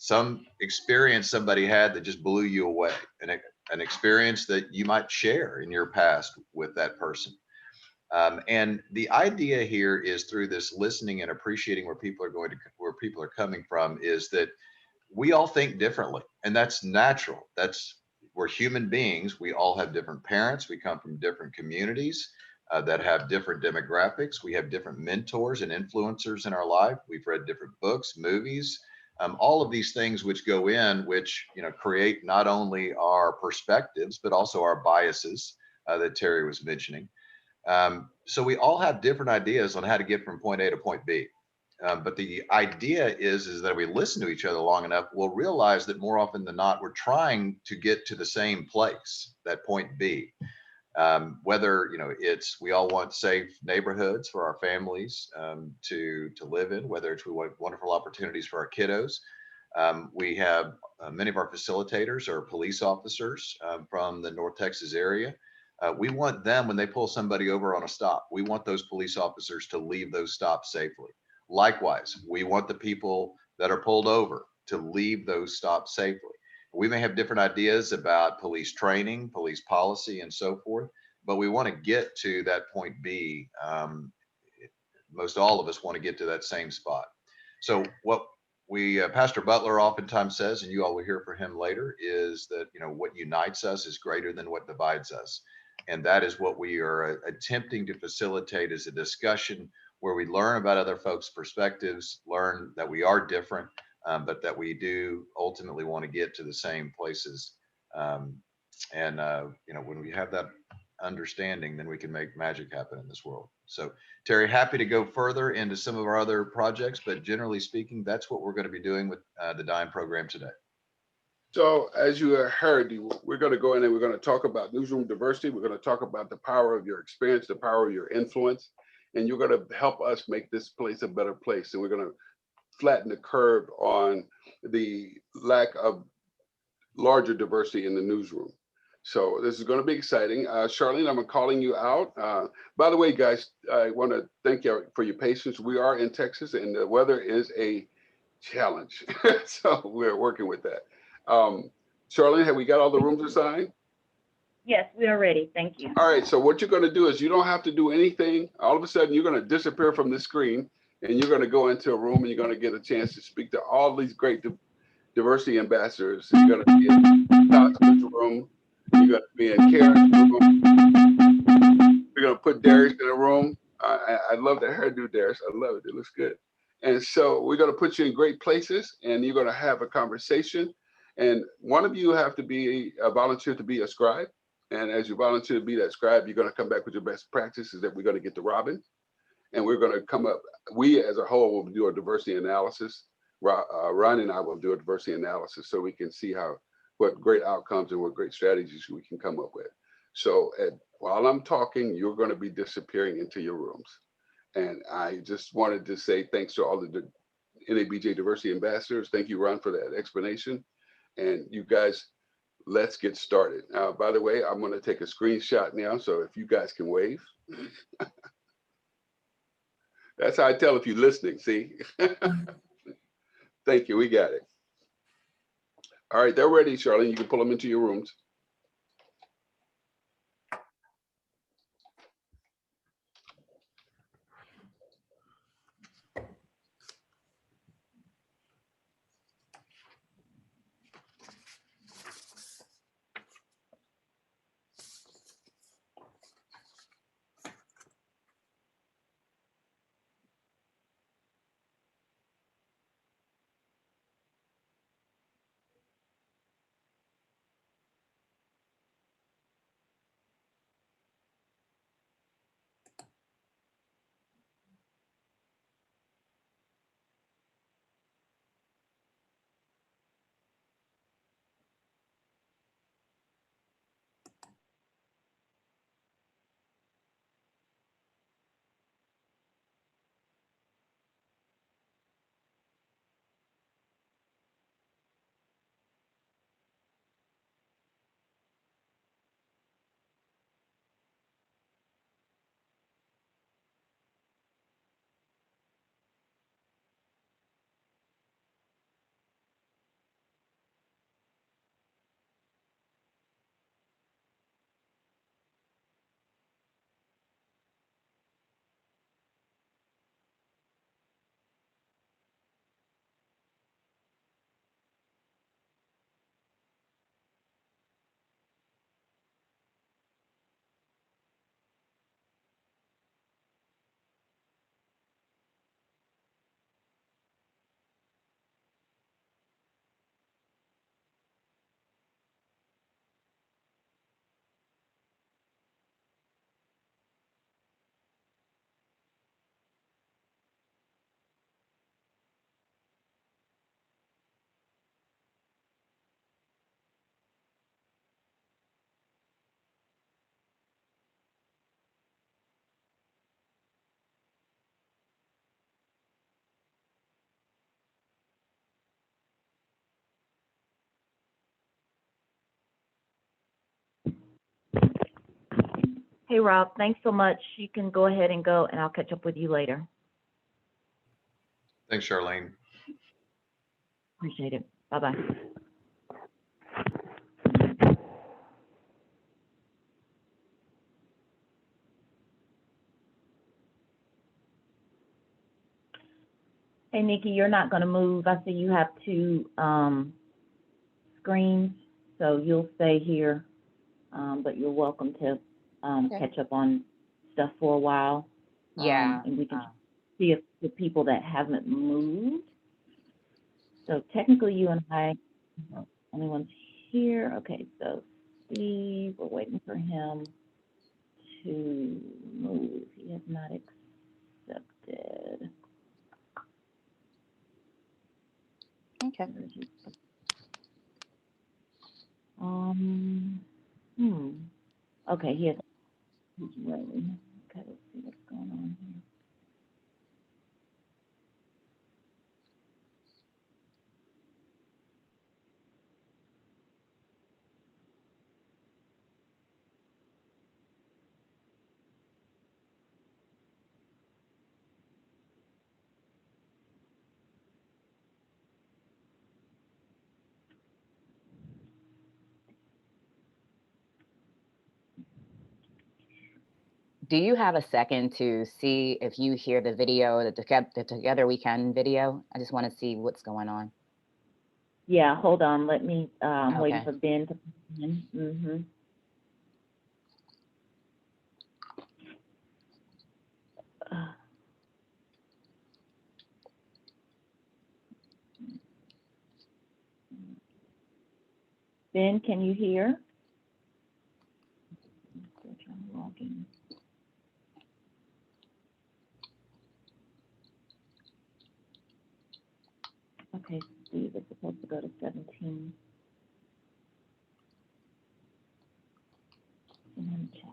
some experience somebody had that just blew you away, an experience that you might share in your past with that person. And the idea here is, through this listening and appreciating where people are coming from, is that we all think differently, and that's natural. We're human beings. We all have different parents. We come from different communities that have different demographics. We have different mentors and influencers in our life. We've read different books, movies, all of these things which go in, which create not only our perspectives, but also our biases that Terry was mentioning. So we all have different ideas on how to get from point A to point B. But the idea is that we listen to each other long enough, we'll realize that more often than not, we're trying to get to the same place, that point B. Whether it's we all want safe neighborhoods for our families to live in, whether it's we want wonderful opportunities for our kiddos. We have many of our facilitators are police officers from the North Texas area. We want them, when they pull somebody over on a stop, we want those police officers to leave those stops safely. Likewise, we want the people that are pulled over to leave those stops safely. We may have different ideas about police training, police policy, and so forth, but we want to get to that point B. Most all of us want to get to that same spot. So what Pastor Butler oftentimes says, and you all will hear from him later, is that what unites us is greater than what divides us. And that is what we are attempting to facilitate, is a discussion where we learn about other folks' perspectives, learn that we are different, but that we do ultimately want to get to the same places. When we have that understanding, then we can make magic happen in this world. So Terry, happy to go further into some of our other projects, but generally speaking, that's what we're going to be doing with the DINE program today. So as you heard, we're going to go in and we're going to talk about newsroom diversity. We're going to talk about the power of your experience, the power of your influence, and you're going to help us make this place a better place. And we're going to flatten the curve on the lack of larger diversity in the newsroom. So this is going to be exciting. Charlene, I'm calling you out. By the way, guys, I want to thank you for your patience. We are in Texas, and the weather is a challenge. So we're working with that. Charlene, have we got all the rooms assigned? Yes, we are ready. Thank you. All right, so what you're going to do is you don't have to do anything. All of a sudden, you're going to disappear from the screen and you're going to go into a room and you're going to get a chance to speak to all these great diversity ambassadors. You're going to be in Toxman's room. You're going to be in Karen's room. We're going to put Darius in a room. I love that hairdo, Darius. I love it. It looks good. And so we're going to put you in great places and you're going to have a conversation. And one of you have to be a volunteer to be a scribe. And as you volunteer to be that scribe, you're going to come back with your best practices that we're going to get to Robin. And we're going to come up, we as a whole will do a diversity analysis. Ron and I will do a diversity analysis so we can see what great outcomes and what great strategies we can come up with. So while I'm talking, you're going to be disappearing into your rooms. And I just wanted to say thanks to all the NABJ diversity ambassadors. Thank you, Ron, for that explanation. And you guys, let's get started. By the way, I'm going to take a screenshot now. So if you guys can wave. That's how I tell if you're listening, see? Thank you, we got it. All right, they're ready, Charlene. You can pull them into your rooms. Hey, Rob, thanks so much. You can go ahead and go, and I'll catch up with you later. Thanks, Charlene. Appreciate it. Bye-bye. Hey, Nikki, you're not going to move. I see you have two screens, so you'll stay here, but you're welcome to catch up on stuff for a while. Yeah. And we can see if the people that haven't moved. So technically you and I are the only ones here. Okay, so Steve, we're waiting for him to move. He has not accepted. Okay. Okay, he's ready. Okay, let's see what's going on here. Do you have a second to see if you hear the video, the Together We Can video? I just want to see what's going on. Yeah, hold on. Let me, I'm waiting Okay. for Ben to come in. Mm-hmm. Ben, can you hear? Still trying to log in. Okay, Steve is supposed to go to 17. Send him a chat.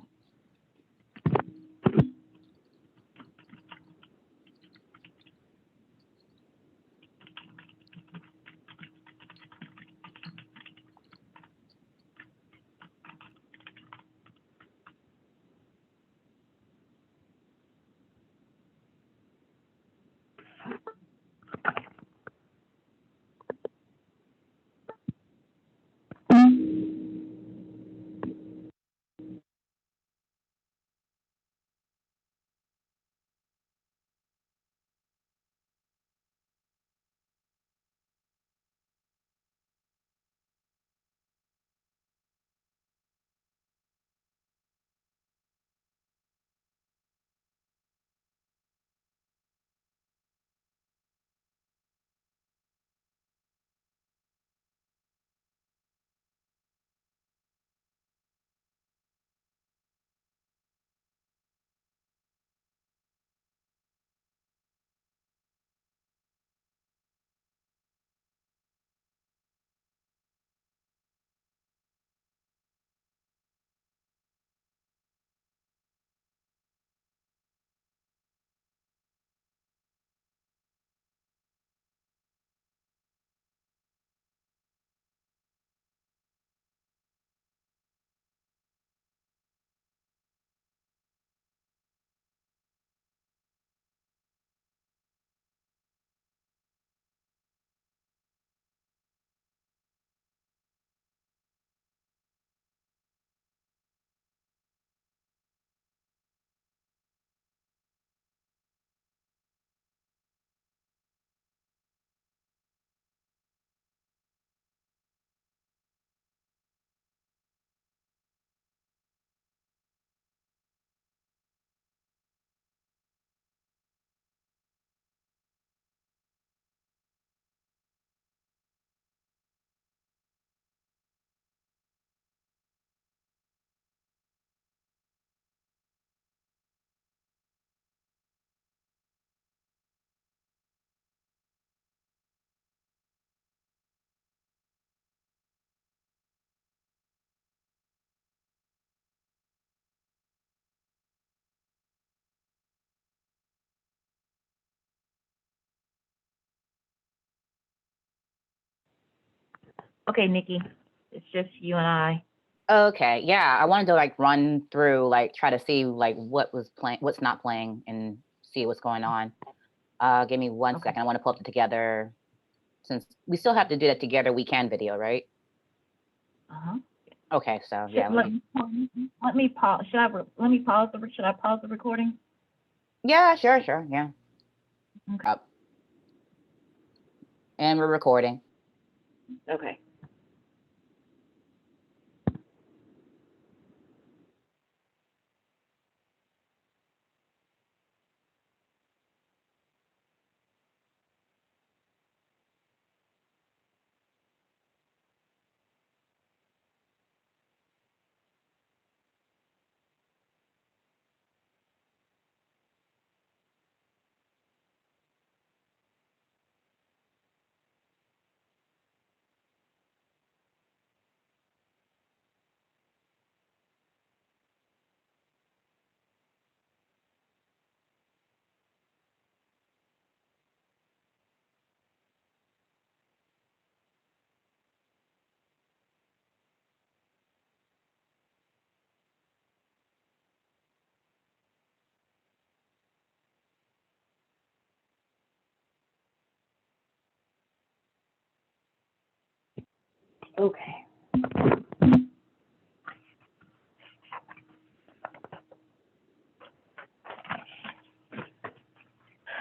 Okay, Nikki, it's just you and I. Okay, yeah, I wanted to like run through, like try to see like what was playing, what's not playing, and see what's going on. Give me one second. I want to pull it together, since we still have to do that Together We Can video, right? Uh-huh. Okay, so yeah. Let me pause. Let me pause should I pause the recording? Yeah, sure, yeah. Okay. Up. And we're recording. Okay. Okay.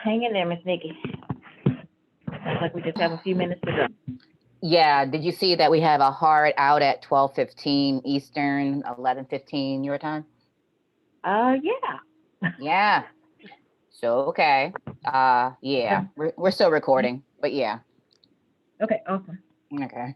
hang in there, Miss Nikki. Looks like we just have a few minutes to go. Yeah, did you see that we have a hard out at 12:15 Eastern, 11:15 your time? Yeah. Yeah. So, okay. Yeah, we're still recording, but yeah. Okay, awesome. Okay.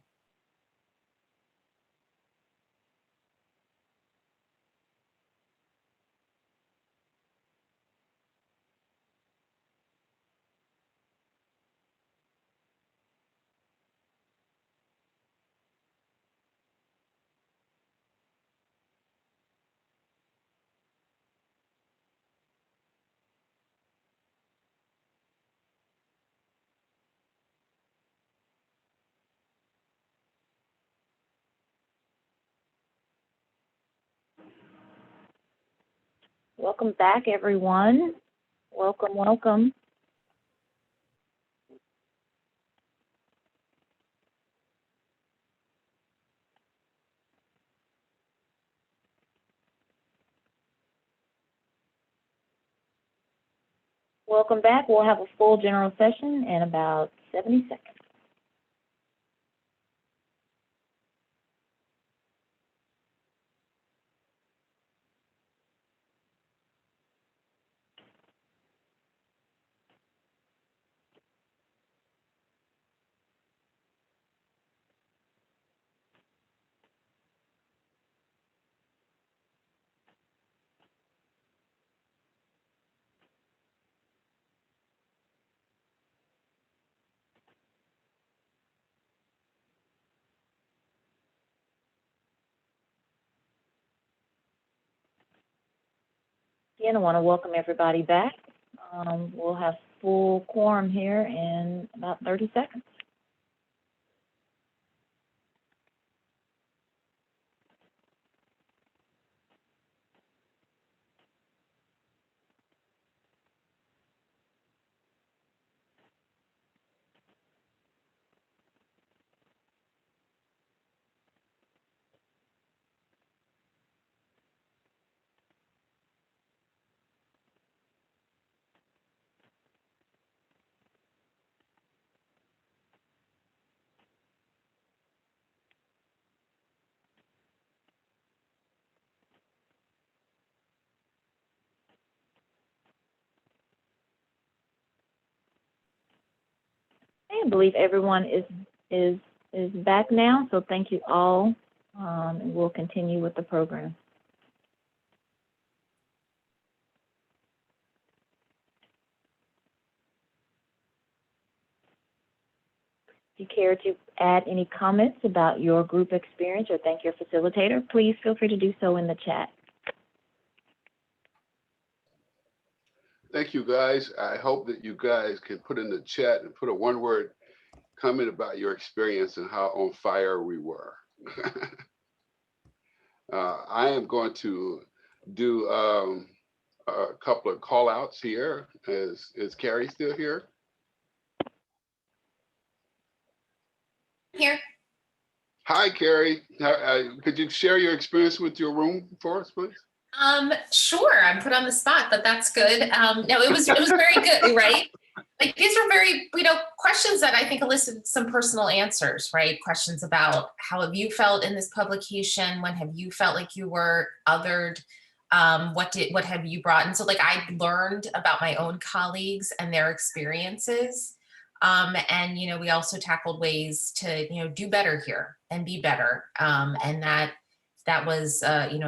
Welcome back, everyone. Welcome, welcome. Welcome back. We'll have a full general session in about 70 seconds. Again, I want to welcome everybody back. We'll have full quorum here in about 30 seconds. I believe everyone is back now, so thank you all, and we'll continue with the program. If you care to add any comments about your group experience or thank your facilitator, please feel free to do so in the chat. Thank you, guys. I hope that you guys can put in the chat and put a one-word comment about your experience and how on fire we were. I am going to do a couple of call outs here. Is Carrie still here? Here. Hi, Carrie. Could you share your experience with your room for us, please? Sure. I'm put on the spot, but that's good. No, it was very good, right? Like these are very, questions that I think elicited some personal answers, right? Questions about how have you felt in this publication? When have you felt like you were othered? What have you brought? And so like I learned about my own colleagues and their experiences. And, we also tackled ways to, do better here and be better. And that was,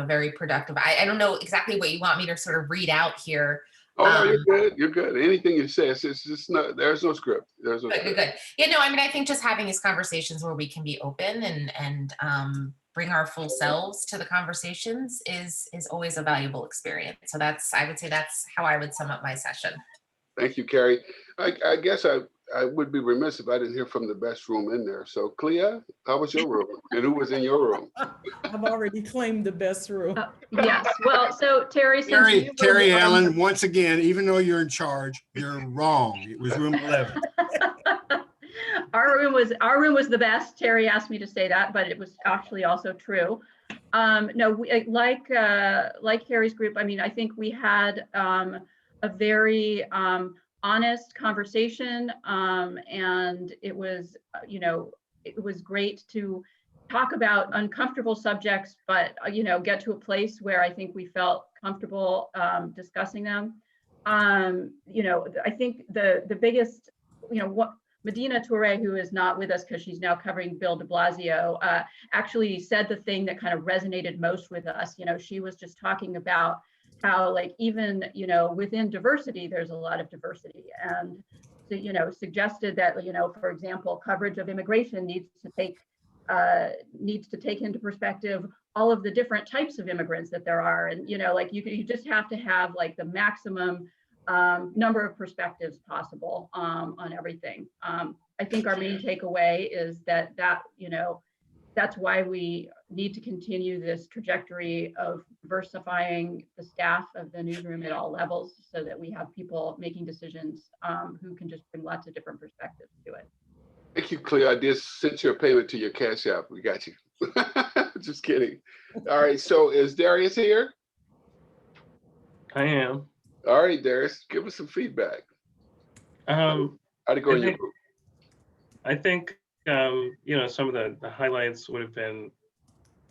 very productive. I don't know exactly what you want me to sort of read out here. Oh, no, you're good. You're good. Anything you say, it's just not, there's no script. There's no script. Good. Yeah, no, I mean, I think just having these conversations where we can be open and bring our full selves to the conversations is always a valuable experience. So I would say that's how I would sum up my session. Thank you, Carrie. I guess I would be remiss if I didn't hear from the best room in there. So Clea, how was your room? And who was in your room? I've already claimed the best room. Yes, well, so Terry, Terry Allen, once again, even though you're in charge, you're wrong. It was room 11. Our room was the best. Terry asked me to say that, but it was actually also true. No, like Carrie's group, I mean, I think we had a very honest conversation, and it was, it was great to talk about uncomfortable subjects, but get to a place where I think we felt comfortable discussing them. I think the biggest, what Medina Toure, who is not with us because she's now covering Bill de Blasio, actually said the thing that kind of resonated most with us. She was just talking about how, like, even within diversity, there's a lot of diversity, and suggested that for example, coverage of immigration needs to take into perspective all of the different types of immigrants that there are, and like you just have to have like the maximum number of perspectives possible on everything. I think our main takeaway is that that's why we need to continue this trajectory of diversifying the staff of the newsroom at all levels, so that we have people making decisions who can just bring lots of different perspectives to it. Thank you, Cleo. I did send you a payment to your Cash App. We got you. Just kidding. All right, so is Darius here? I am. All right, Darius, give us some feedback. How'd it go in your group? I think, some of the highlights would have been,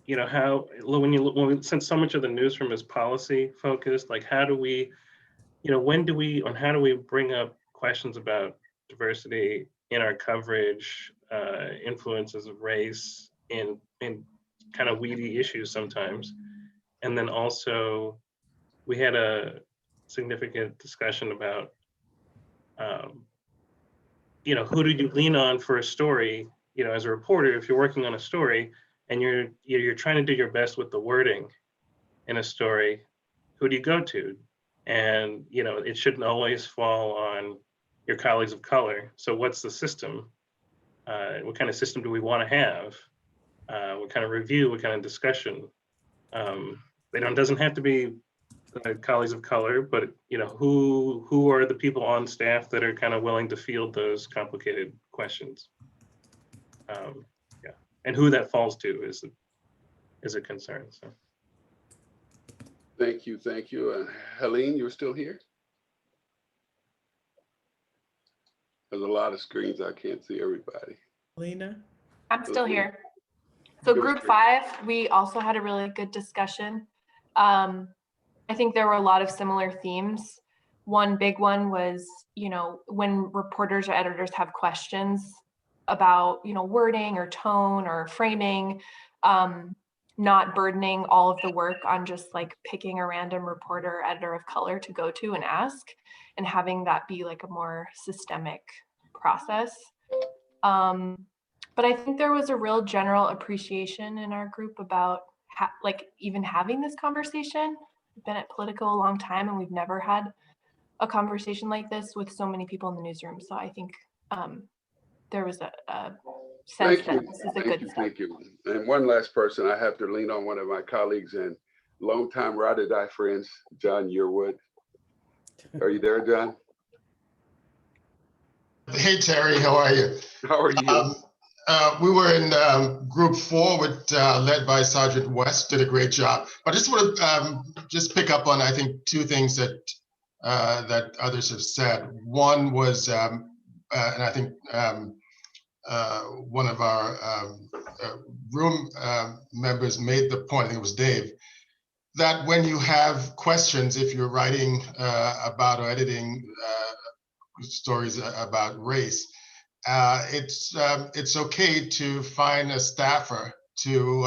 how, since so much of the newsroom is policy focused, like how do we, when do we, and how do we bring up questions about diversity in our coverage, influences of race in kind of weedy issues sometimes. And then also we had a significant discussion about, who do you lean on for a story? As a reporter, if you're working on a story and you're trying to do your best with the wording in a story, who do you go to? And it shouldn't always fall on your colleagues of color. So what's the system? What kind of system do we want to have? What kind of review? What kind of discussion? It doesn't have to be colleagues of color, but who are the people on staff that are kind of willing to field those complicated questions? And who that falls to is a concern. So. Thank you. Helene, you're still here? There's a lot of screens. I can't see everybody. Helena? I'm still here. So group 5, we also had a really good discussion. I think there were a lot of similar themes. One big one was, when reporters or editors have questions about, wording or tone or framing, not burdening all of the work on just like picking a random reporter or editor of color to go to and ask, and having that be like a more systemic process. But I think there was a real general appreciation in our group about even having this conversation. We've been at Politico a long time and we've never had a conversation like this with so many people in the newsroom. So I think there was a sense that this is a good step. Thank you. And one last person, I have to lean on one of my colleagues and longtime ride or die friends, John Yearwood. Are you there, John? Hey, Terry, how are you? How are you? We were in group 4 with led by Sergeant West, did a great job. I just want to just pick up on, I think, 2 things that that others have said. One was, and I think one of our room members made the point, I think it was Dave, that when you have questions, if you're writing about or editing stories about race, it's okay to find a staffer to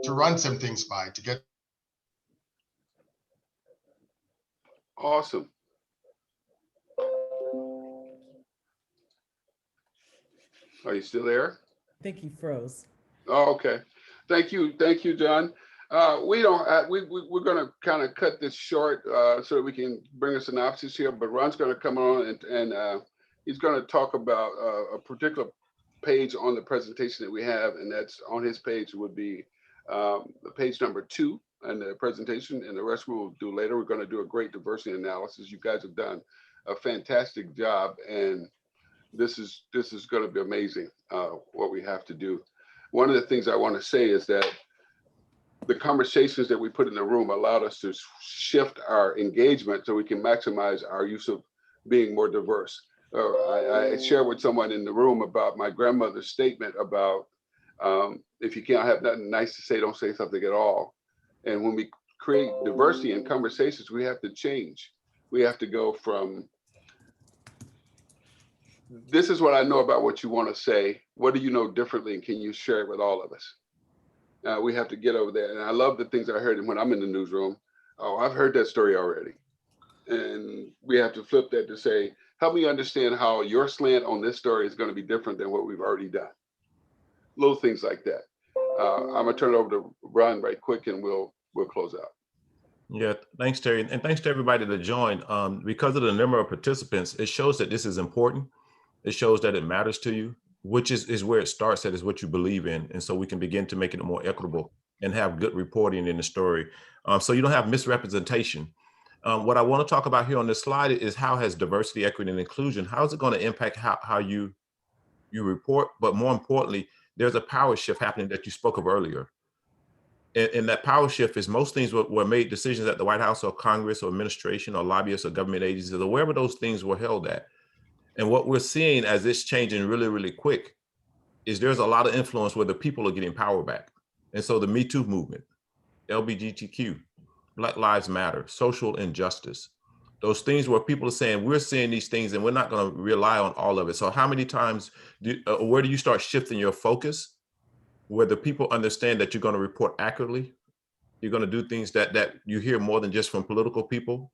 run some things by, to get. Awesome. Are you still there? I think he froze. Oh, okay. Thank you, John. We're going to kind of cut this short so that we can bring a synopsis here. But Ron's going to come on and he's going to talk about a particular page on the presentation that we have, and that's on his page would be page number 2 and the presentation, and the rest we'll do later. We're going to do a great diversity analysis. You guys have done a fantastic job, and this is going to be amazing what we have to do. One of the things I want to say is that the conversations that we put in the room allowed us to shift our engagement so we can maximize our use of being more diverse. I shared with someone in the room about my grandmother's statement about if you can't have nothing nice to say, don't say something at all. And when we create diversity in conversations, we have to change. We have to go from, this is what I know about what you want to say. What do you know differently? And can you share it with all of us? We have to get over there. And I love the things I heard when I'm in the newsroom. Oh, I've heard that story already. And we have to flip that to say, help me understand how your slant on this story is going to be different than what we've already done. Little things like that. I'm gonna turn it over to Ron right quick and we'll close out. Yeah, thanks, Terry. And thanks to everybody that joined. Because of the number of participants, it shows that this is important. It shows that it matters to you, which is where it starts at, is what you believe in. And so we can begin to make it more equitable and have good reporting in the story. So you don't have misrepresentation. What I want to talk about here on this slide is how has diversity, equity, and inclusion, how is it going to impact how you report? But more importantly, there's a power shift happening that you spoke of earlier. And that power shift is most things were made decisions at the White House or Congress or administration or lobbyists or government agencies or wherever those things were held at. And what we're seeing as it's changing really, really quick is there's a lot of influence where the people are getting power back. And so the Me Too movement, LGBTQ, Black Lives Matter, social injustice, those things where people are saying, we're seeing these things and we're not going to rely on all of it. So how many times, where do you start shifting your focus where the people understand that you're going to report accurately? You're going to do things that you hear more than just from political people.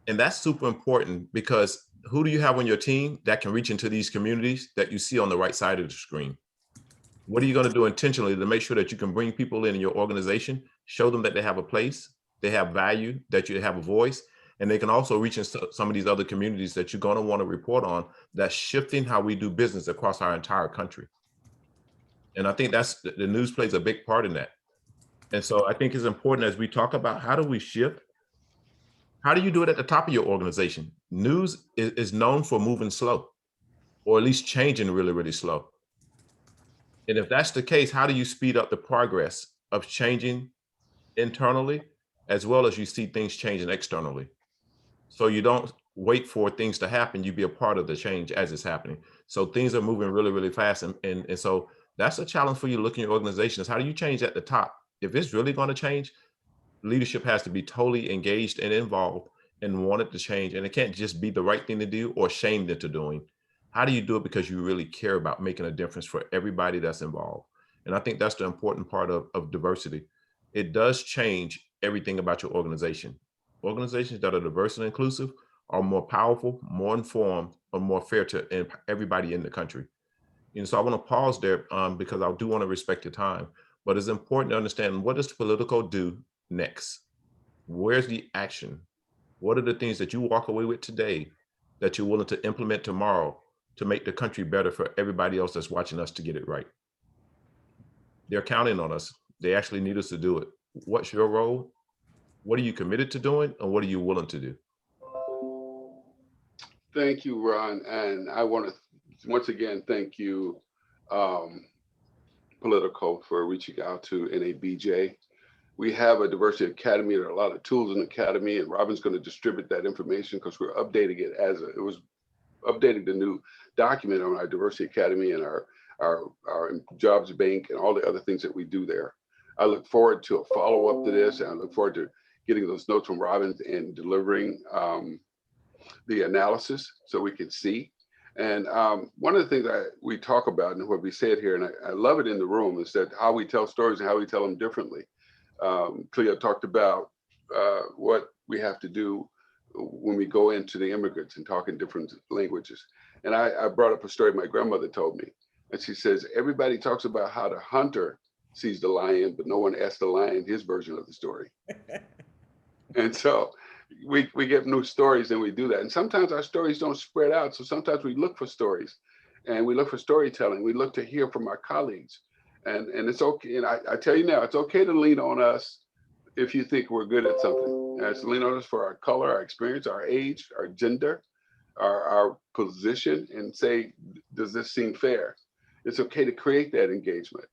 And that's super important because who do you have on your team that can reach into these communities that you see on the right side of the screen? What are you going to do intentionally to make sure that you can bring people in your organization, show them that they have a place, they have value, that you have a voice, and they can also reach into some of these other communities that you're going to want to report on that's shifting how we do business across our entire country. And I think that's the news plays a big part in that. And so I think it's important as we talk about how do we shift, how do you do it at the top of your organization? News is known for moving slow, or at least changing really, really slow. And if that's the case, how do you speed up the progress of changing internally, as well as you see things changing externally? So you don't wait for things to happen, you be a part of the change as it's happening. So things are moving really, really fast. And so that's a challenge for you to look in your organization is how do you change at the top? If it's really going to change, leadership has to be totally engaged and involved and want it to change. And it can't just be the right thing to do or shamed into doing. How do you do it because you really care about making a difference for everybody that's involved? And I think that's the important part of diversity. It does change everything about your organization. Organizations that are diverse and inclusive are more powerful, more informed, or more fair to everybody in the country. And so I want to pause there because I do want to respect your time, but it's important to understand, what does Politico do next? Where's the action? What are the things that you walk away with today that you're willing to implement tomorrow to make the country better for everybody else that's watching us to get it right? They're counting on us. They actually need us to do it. What's your role? What are you committed to doing? And what are you willing to do? Thank you, Ron. And I want to once again thank you, Politico, for reaching out to NABJ. We have a diversity academy. There are a lot of tools in the academy, and Robin's going to distribute that information because we're updating it it was updating the new document on our diversity academy and our jobs bank and all the other things that we do there. I look forward to a follow-up to this, and I look forward to getting those notes from Robin and delivering the analysis so we can see. And one of the things that we talk about and what we said here, and I love it in the room, is that how we tell stories and how we tell them differently. Cleo talked about what we have to do when we go into the immigrants and talk in different languages. And I brought up a story my grandmother told me. And she says, everybody talks about how the hunter sees the lion, but no one asks the lion his version of the story. And so we get new stories and we do that. And sometimes our stories don't spread out. So sometimes we look for stories and we look for storytelling. We look to hear from our colleagues. And it's okay. And I tell you now, it's okay to lean on us if you think we're good at something. And it's lean on us for our color, our experience, our age, our gender, our position, and say, does this seem fair? It's okay to create that engagement.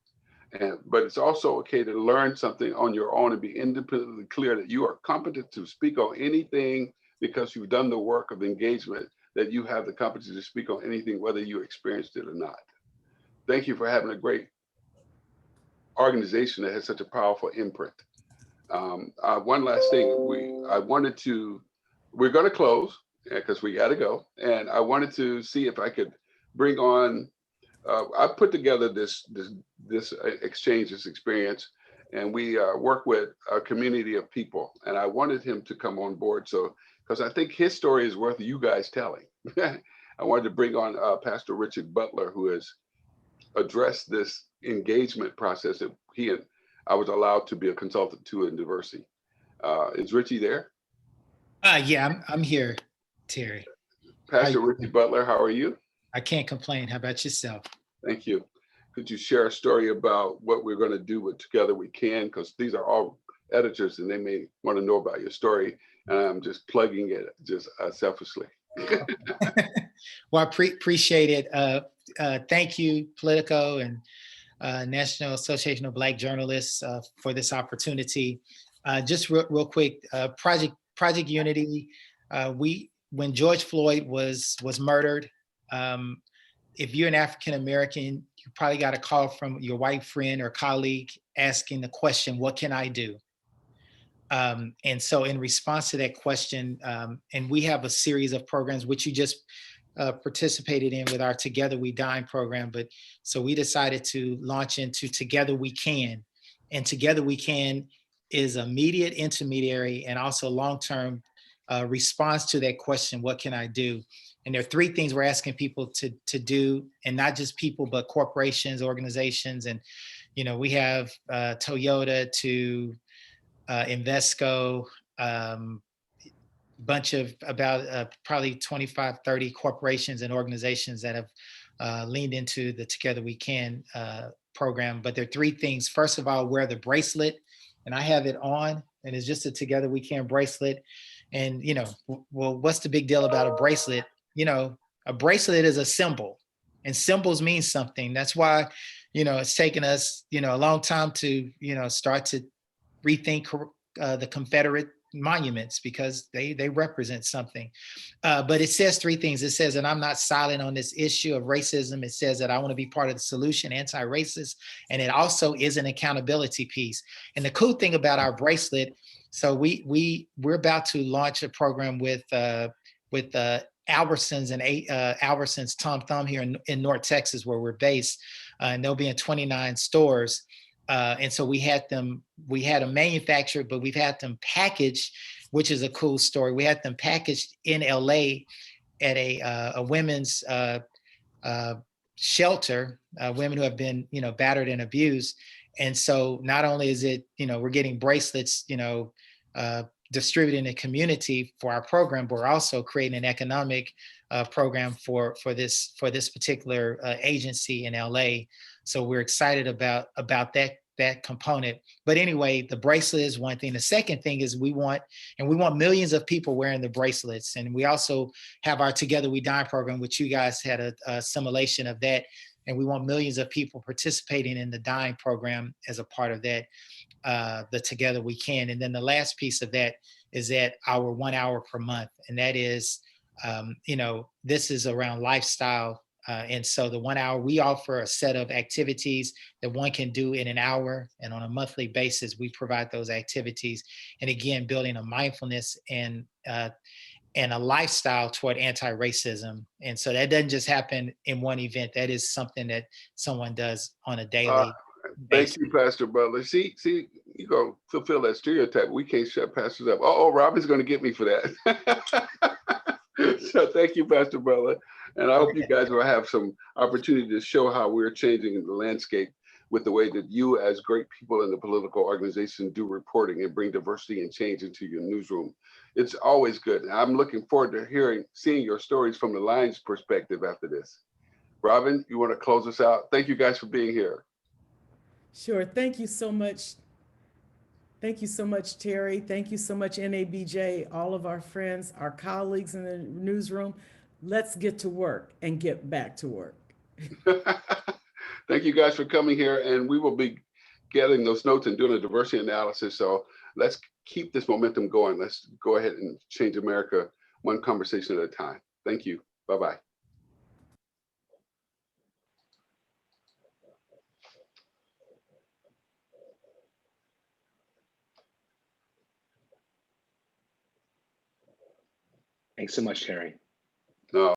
But it's also okay to learn something on your own and be independently clear that you are competent to speak on anything because you've done the work of engagement that you have the competency to speak on anything, whether you experienced it or not. Thank you for having a great organization that has such a powerful imprint. One last thing, we're going to close because we got to go. And I wanted to see if I could bring on, I put together this exchange, this experience, and we work with a community of people. And I wanted him to come on board. So, because I think his story is worth you guys telling. I wanted to bring on Pastor Richard Butler, who has addressed this engagement process that he and I was allowed to be a consultant to in diversity. Is Richie there? Yeah, I'm here, Terry. Pastor Richie Butler, how are you? I can't complain. How about yourself? Thank you. Could you share a story about what we're going to do with Together We Can? Because these are all editors and they may want to know about your story. And I'm just plugging it just selfishly. Well, I appreciate it. Thank you, Politico and National Association of Black Journalists for this opportunity. Just real quick, Project Unity, when George Floyd was murdered, if you're an African American, you probably got a call from your white friend or colleague asking the question, what can I do? And so in response to that question, and we have a series of programs which you just participated in with our Together We Dine program, but so we decided to launch into Together We Can. And Together We Can is immediate, intermediary, and also long-term response to that question, what can I do? And there are three things we're asking people to do, and not just people, but corporations, organizations. And, you know, we have Toyota to Invesco, bunch of about probably 25, 30 corporations and organizations that have leaned into the Together We Can program. But there are three things. First of all, wear the bracelet, and I have it on, and it's just a Together We Can bracelet. And, you know, well, what's the big deal about a bracelet? You know, a bracelet is a symbol, and symbols mean something. That's why, you know, it's taken us, you know, a long time to, you know, start to rethink the Confederate monuments, because they represent something. But it says three things. It says that I'm not silent on this issue of racism. It says that I want to be part of the solution, anti-racist, and it also is an accountability piece. And the cool thing about our bracelet, so we're about to launch a program with Albertsons and Albertsons Tom Thumb here in North Texas, where we're based, and they'll be in 29 stores. And so we had them manufactured, but we've had them packaged, which is a cool story. We had them packaged in LA at a women's shelter, women who have been, you know, battered and abused. And so not only is it, you know, we're getting bracelets, you know, distributed in the community for our program, but we're also creating an economic program for this particular agency in LA. So we're excited about that component. But anyway, the bracelet is one thing. The second thing is we want millions of people wearing the bracelets. And we also have our Together We Dine program, which you guys had a assimilation of that. And we want millions of people participating in the Dine program as a part of that, the Together We Can. And then the last piece of that is that our 1 hour per month. And that is, you know, this is around lifestyle. And so the 1 hour, we offer a set of activities that one can do in an hour, and on a monthly basis, we provide those activities. And again, building a mindfulness and a lifestyle toward anti-racism. And so that doesn't just happen in one event. That is something that someone does on a daily basis. Thank you, Pastor Butler. See, you go fulfill that stereotype. We can't shut pastors up. Oh, Robin's going to get me for that. So thank you, Pastor Butler. And I hope you guys will have some opportunity to show how we're changing the landscape with the way that you, as great people in the political organization, do reporting and bring diversity and change into your newsroom. It's always good. And I'm looking forward to seeing your stories from the Lions perspective after this. Robin, you want to close us out? Thank you guys for being here. Sure. Thank you so much. Thank you so much, Terry. Thank you so much, NABJ, all of our friends, our colleagues in the newsroom. Let's get to work and get back to work. Thank you guys for coming here, and we will be getting those notes and doing a diversity analysis. So let's keep this momentum going. Let's go ahead and change America one conversation at a time. Thank you. Bye-bye. Thanks so much, Terry. No.